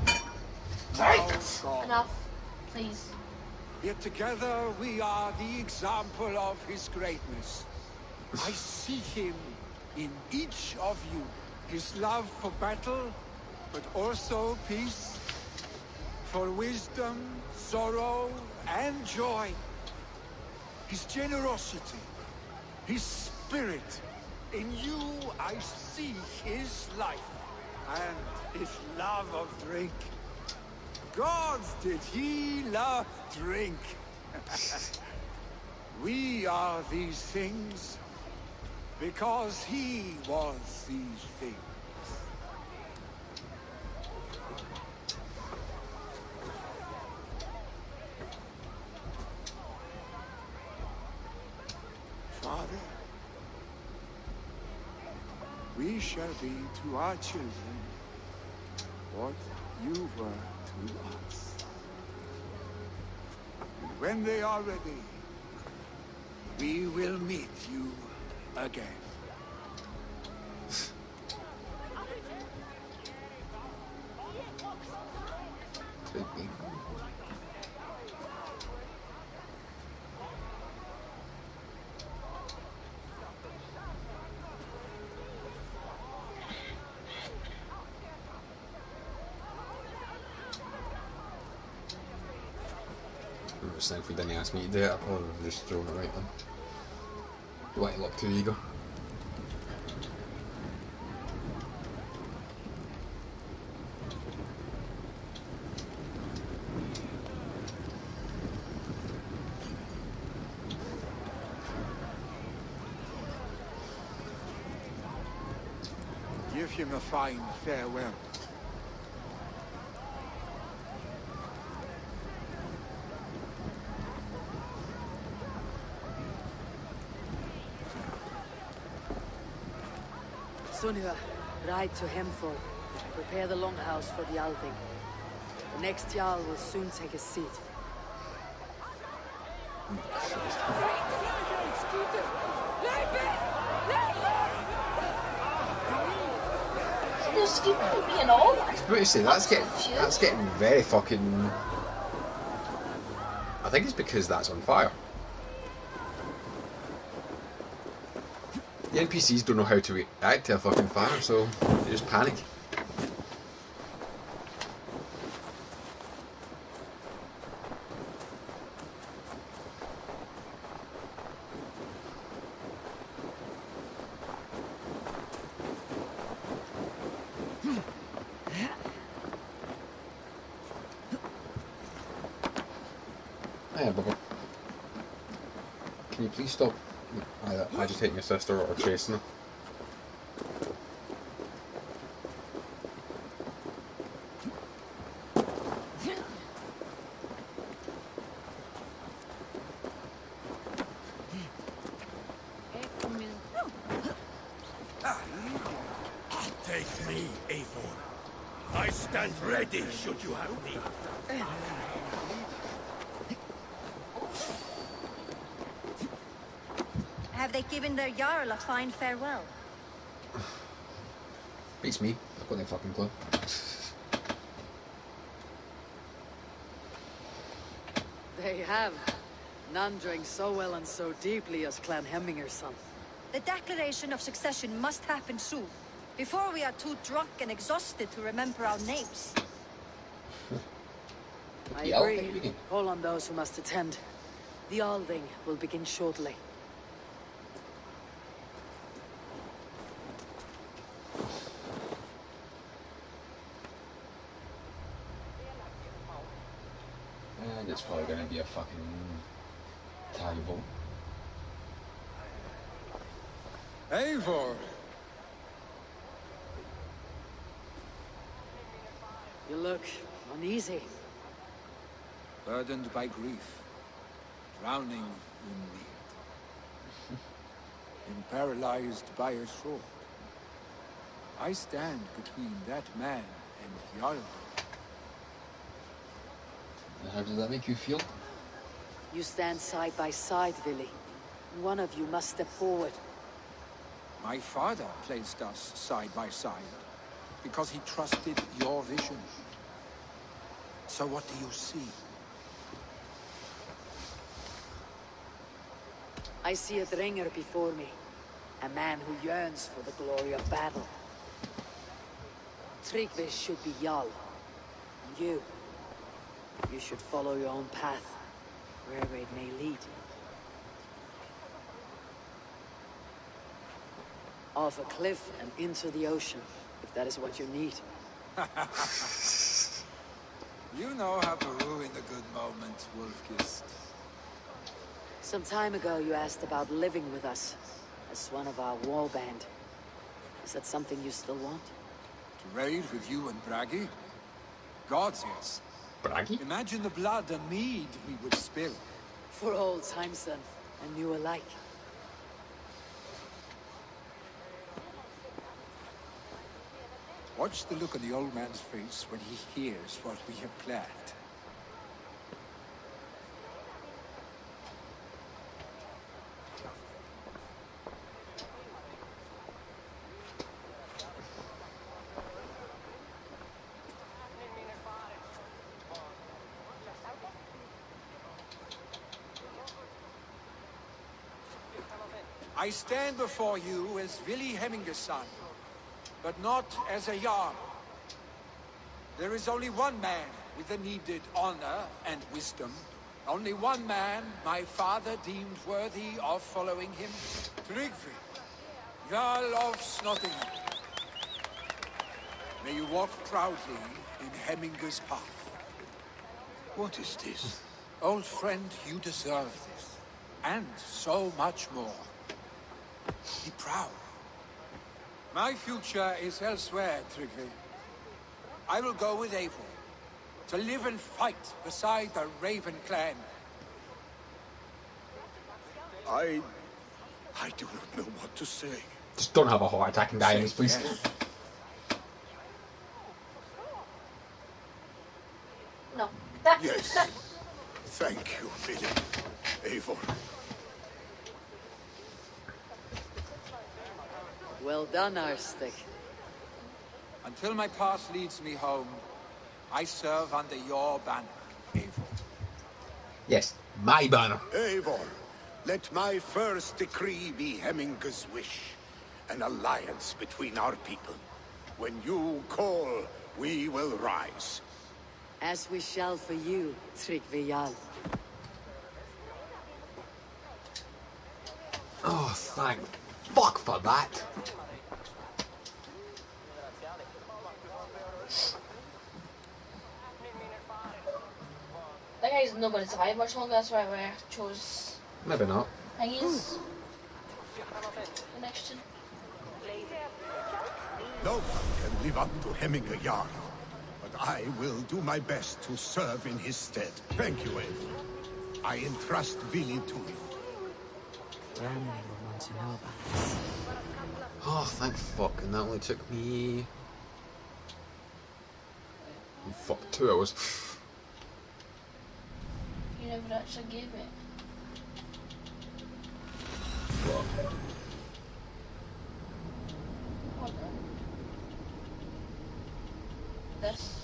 Now gone. Enough, please. Yet together we are the example of his greatness. I see him in each of you. His love for battle, but also peace. For wisdom, sorrow, and joy. His generosity, his spirit. In you I see his life, and his love of drink. Gods, did he love drink? We are these things because he was these things. Father, we shall be to our children what you were to us. And when they are ready, we will meet you again. Creepy. If we didn't ask me to do it, I probably would have just thrown it right then. Do I look too eager? Give him a fine farewell. Sunniva, ride to Hemford. Prepare the longhouse for the Althing. The next Jarl will soon take his seat. There's skipping me and all. I was about to say that's getting very fucking. I think it's because that's on fire. The NPCs don't know how to react to a fucking fire, so they just panic. Hey, Bubba. Can you please stop either agitating your sister or chasing her? Take me, Eivor. I stand ready should you have need. Have they given their Jarl a fine farewell? Beats me. I've got no fucking clue. They have. None drank so well and so deeply as Clan Hemminger's son. The declaration of succession must happen soon, before we are too drunk and exhausted to remember our names. I agree. Call on those who must attend. The Alding will begin shortly. And it's probably going to be a fucking tie vote. Eivor! You look uneasy. Burdened by grief, drowning in need, and paralyzed by a sword. I stand between that man and Jarl. And how does that make you feel? You stand side by side, Vili. One of you must step forward. My father placed us side by side because he trusted your vision. So what do you see? I see a Dringer before me. A man who yearns for the glory of battle. Tryggvi should be Jarl. And you should follow your own path, wherever it may lead. Off a cliff and into the ocean, if that is what you need. You know how to ruin a good moment, Wolfkist. Some time ago you asked about living with us, as one of our war band. Is that something you still want? To raid with you and Bragi? Gods, yes. Bragi? Imagine the blood and mead we would spill. For old time's son, and new alike. Watch the look on the old man's face when he hears what we have planned. I stand before you as Vili Hemminger's son, but not as a Jarl. There is only one man with the needed honor and wisdom. Only one man my father deemed worthy of following him. Tryggvi, Jarl of Snotingham. May you walk proudly in Hemminger's path. What is this? Old friend, you deserve this. And so much more. Be proud. My future is elsewhere, Tryggvi. I will go with Eivor, to live and fight beside the Raven clan. I do not know what to say. Just don't have a heart attack and die in this, please. Yes. No. Yes. Thank you, Vili. Eivor. Well done, Arstic. Until my path leads me home, I serve under your banner, Eivor. Yes, my banner. Eivor, let my first decree be Hemminger's wish. An alliance between our people. When you call, we will rise. As we shall for you, Tryggvi Jarl. Oh, thank fuck for that. That guy's not going to survive much longer, that's why I chose Maybe not. thingies. The next gen. No one can live up to Hemminger Jarl, but I will do my best to serve in his stead. Thank you, Eivor. I entrust Vili to you. Randy will want to know about this. Oh, thank fuck, and that only took me... fuck, 2 hours. You never actually gave it. This.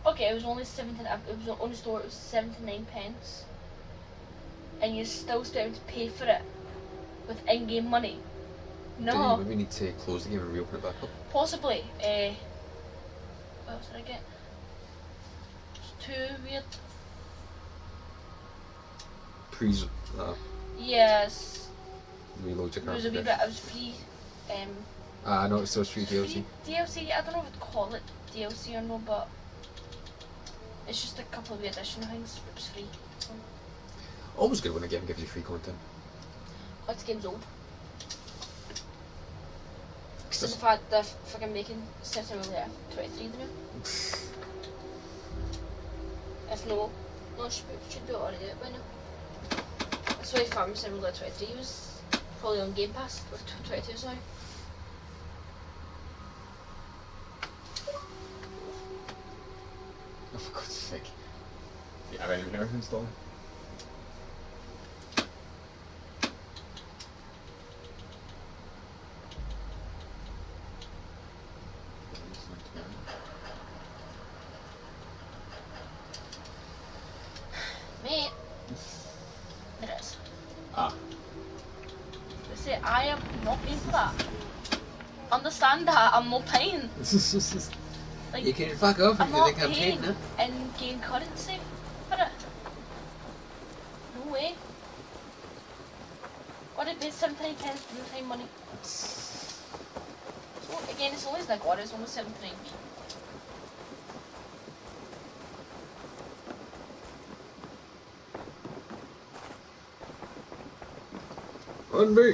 Okay, it was only 17. It was on the store. It was 79p, and you still still to pay for it with in-game money. No. Do you maybe need to close the game and reopen it back up? Possibly. What else did I get? It's too weird. Yes. Reload your It was a wee character. bit. It was free. No, it's still free DLC. DLC. I don't know if I'd call it DLC or no, but it's just a couple of the additional things. It was free. So. Always good when a game gives you free content. This game's old. Because the fact they're fucking making Simulator 23 the new. If no, should be already out by now. That's why Farm Simulator 23 was probably on Game Pass, or 22, sorry. Oh, for God's sake. Yeah, I haven't everything installed. Mate. It is. Ah. They say I am not paying for that. Understand that, I'm not paying. Like, you can fuck off if you think I'm paying it. And gain currency for it. No way. What did pay 79 pence for the time money? So again, it's always like what, it's only 79p. On me.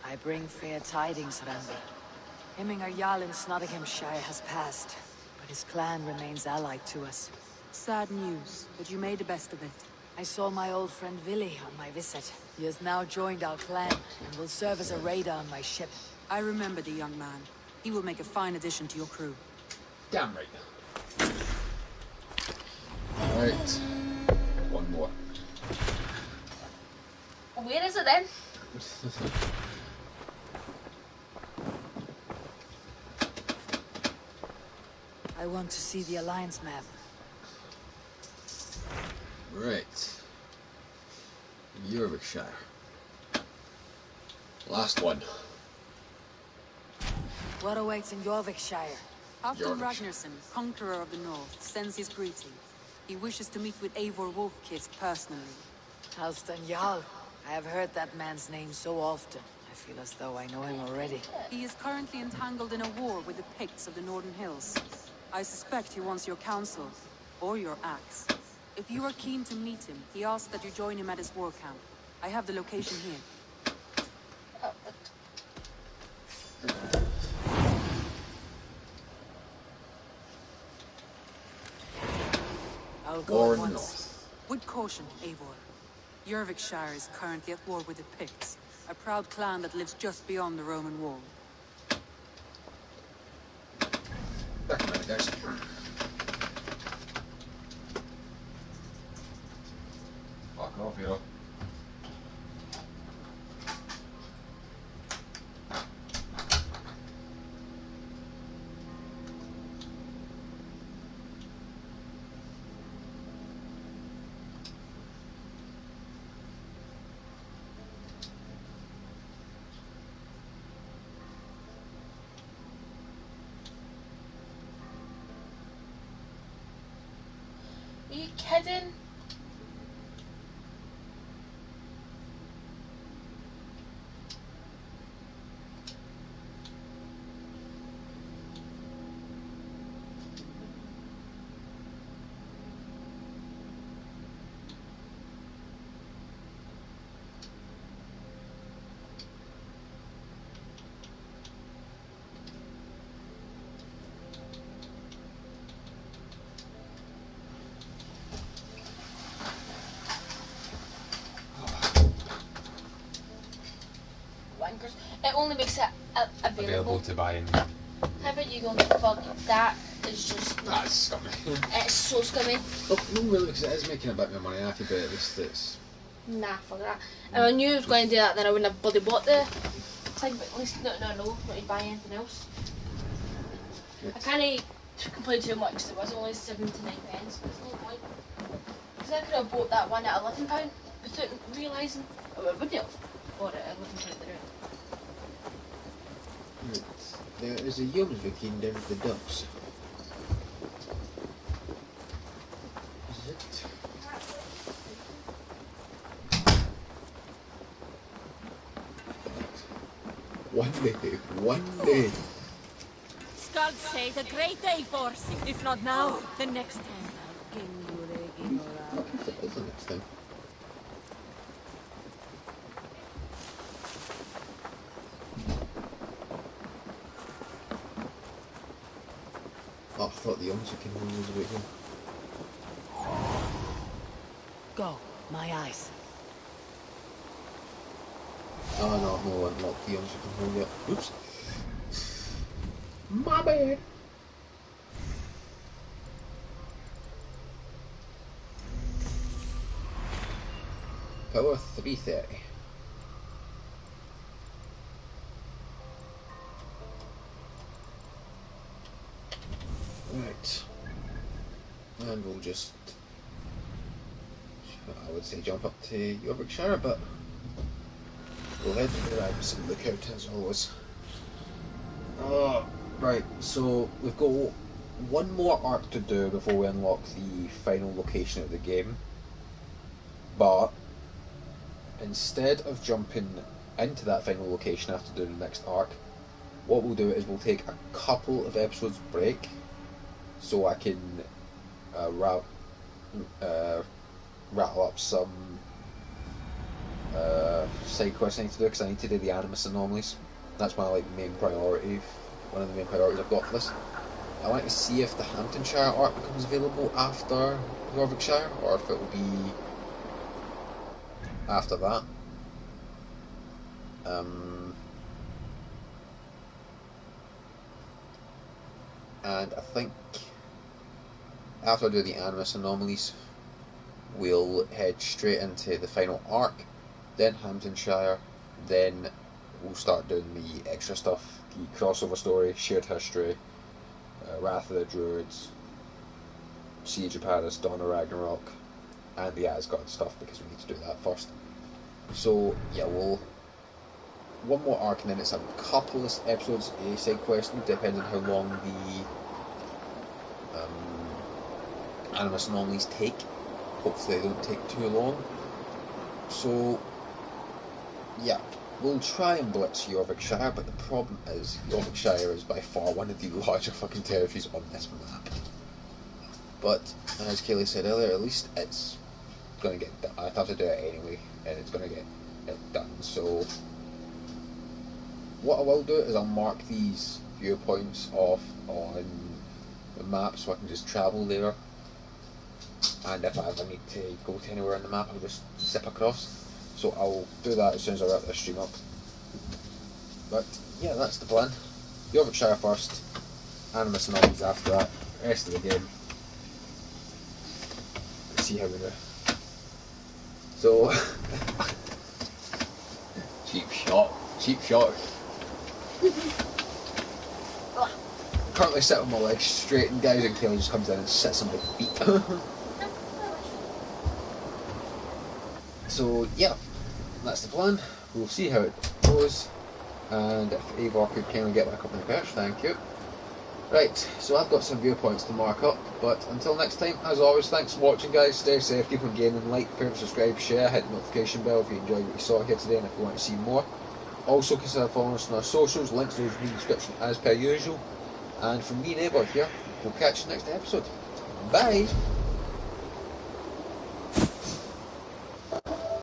I bring fair tidings, Randi. Hemminger Jarl in Snotinghamscire has passed, but his clan remains allied to us. Sad news, but you made the best of it. I saw my old friend Willi on my visit. He has now joined our clan and will serve as a raider on my ship. I remember the young man. He will make a fine addition to your crew. Damn right. Alright. One more. Where is it then? I want to see the Alliance map. Right. Yorkshire. Last one. What awaits in Yorkshire? Halfdan Ragnarsson, conqueror of the north, sends his greeting. He wishes to meet with Eivor Wolfkiss personally. Halfdan Jarl. I have heard that man's name so often. I feel as though I know him already. He is currently entangled in a war with the Picts of the Northern Hills. I suspect he wants your counsel, or your axe. If you are keen to meet him, he asks that you join him at his war camp. I have the location here. I'll go at once. North. With caution, Eivor. Yorkshire is currently at war with the Picts, a proud clan that lives just beyond the Roman wall. Back a minute, guys. Fuck off, you know. Are you kidding? Wankers. It only makes it available To buy in. How about you going to fuck that is just not. That's scummy. It's so scummy. Well, no, really, because it is making a bit more money off you, but at least it's... Nah, fuck that. If I knew I was going to do that, then I wouldn't have bloody bought the thing, but at least no, not to buy anything else. I can't complain too much, it was only 79 pence, but it's no point. Because I could have bought that one at £11 without realising. Oh, I wouldn't have bought it at £11 the Right. There is a Jomsviking down at the docks. Is it? One day. Scouts say the great day for us. If not now, the next time. If it is the next time. Oh, I thought the Jomsviking one was about here. Go, my eyes. Oh no, no, unlocked the Jomsviking one yet. Oops. My bad. Power 330. Right. And we'll just, I would say jump up to Yorkshire, but we'll head to the Ribes and look out as always. Right, so we've got one more arc to do before we unlock the final location of the game, but instead of jumping into that final location after doing the next arc, what we'll do is we'll take a couple of episodes break so I can rattle up some side quests I need to do, because I need to do the Animus Anomalies. That's my main priority, one of the main priorities I've got for this. I want to see if the Hamptonshire arc becomes available after Yorkshire, or if it will be after that. And I think after I do the Animus Anomalies, we'll head straight into the final arc, then Hamptonshire, then we'll start doing the extra stuff, the crossover story, shared history, Wrath of the Druids, Siege of Paris, Dawn of Ragnarok, and the Asgard stuff, because we need to do that first. So yeah, we'll one more arc, and then it's a couple of episodes a side quest, depending on how long the Animus Anomalies take. Hopefully they don't take too long. So yeah, we'll try and blitz Yorkshire, but the problem is Yorkshire is by far one of the larger fucking territories on this map. But as Kaylee said earlier, at least it's going to get done. I have to do it anyway, and it's going to get it done. So what I will do is I'll mark these viewpoints off on the map so I can just travel there. And if I ever need to go to anywhere on the map, I'll just zip across. So I'll do that as soon as I wrap this stream up. But yeah, that's the plan. Yorkshire first, Animus Anomalies after that, rest of the game. Let's see how we do. So, cheap shot. Currently sit on my legs straight, and guys and Kaylee just comes in and sits on my feet. So yeah, that's the plan. We'll see how it goes, and if Eivor could kindly get back up in the perch, thank you. Right, so I've got some viewpoints to mark up, but until next time, as always, thanks for watching guys, stay safe, keep on gaming, like, favorite, subscribe, share, hit the notification bell if you enjoyed what you saw here today and if you want to see more. Also consider following us on our socials, links to those in the description as per usual, and from me and Eivor here, we'll catch you next episode. Bye!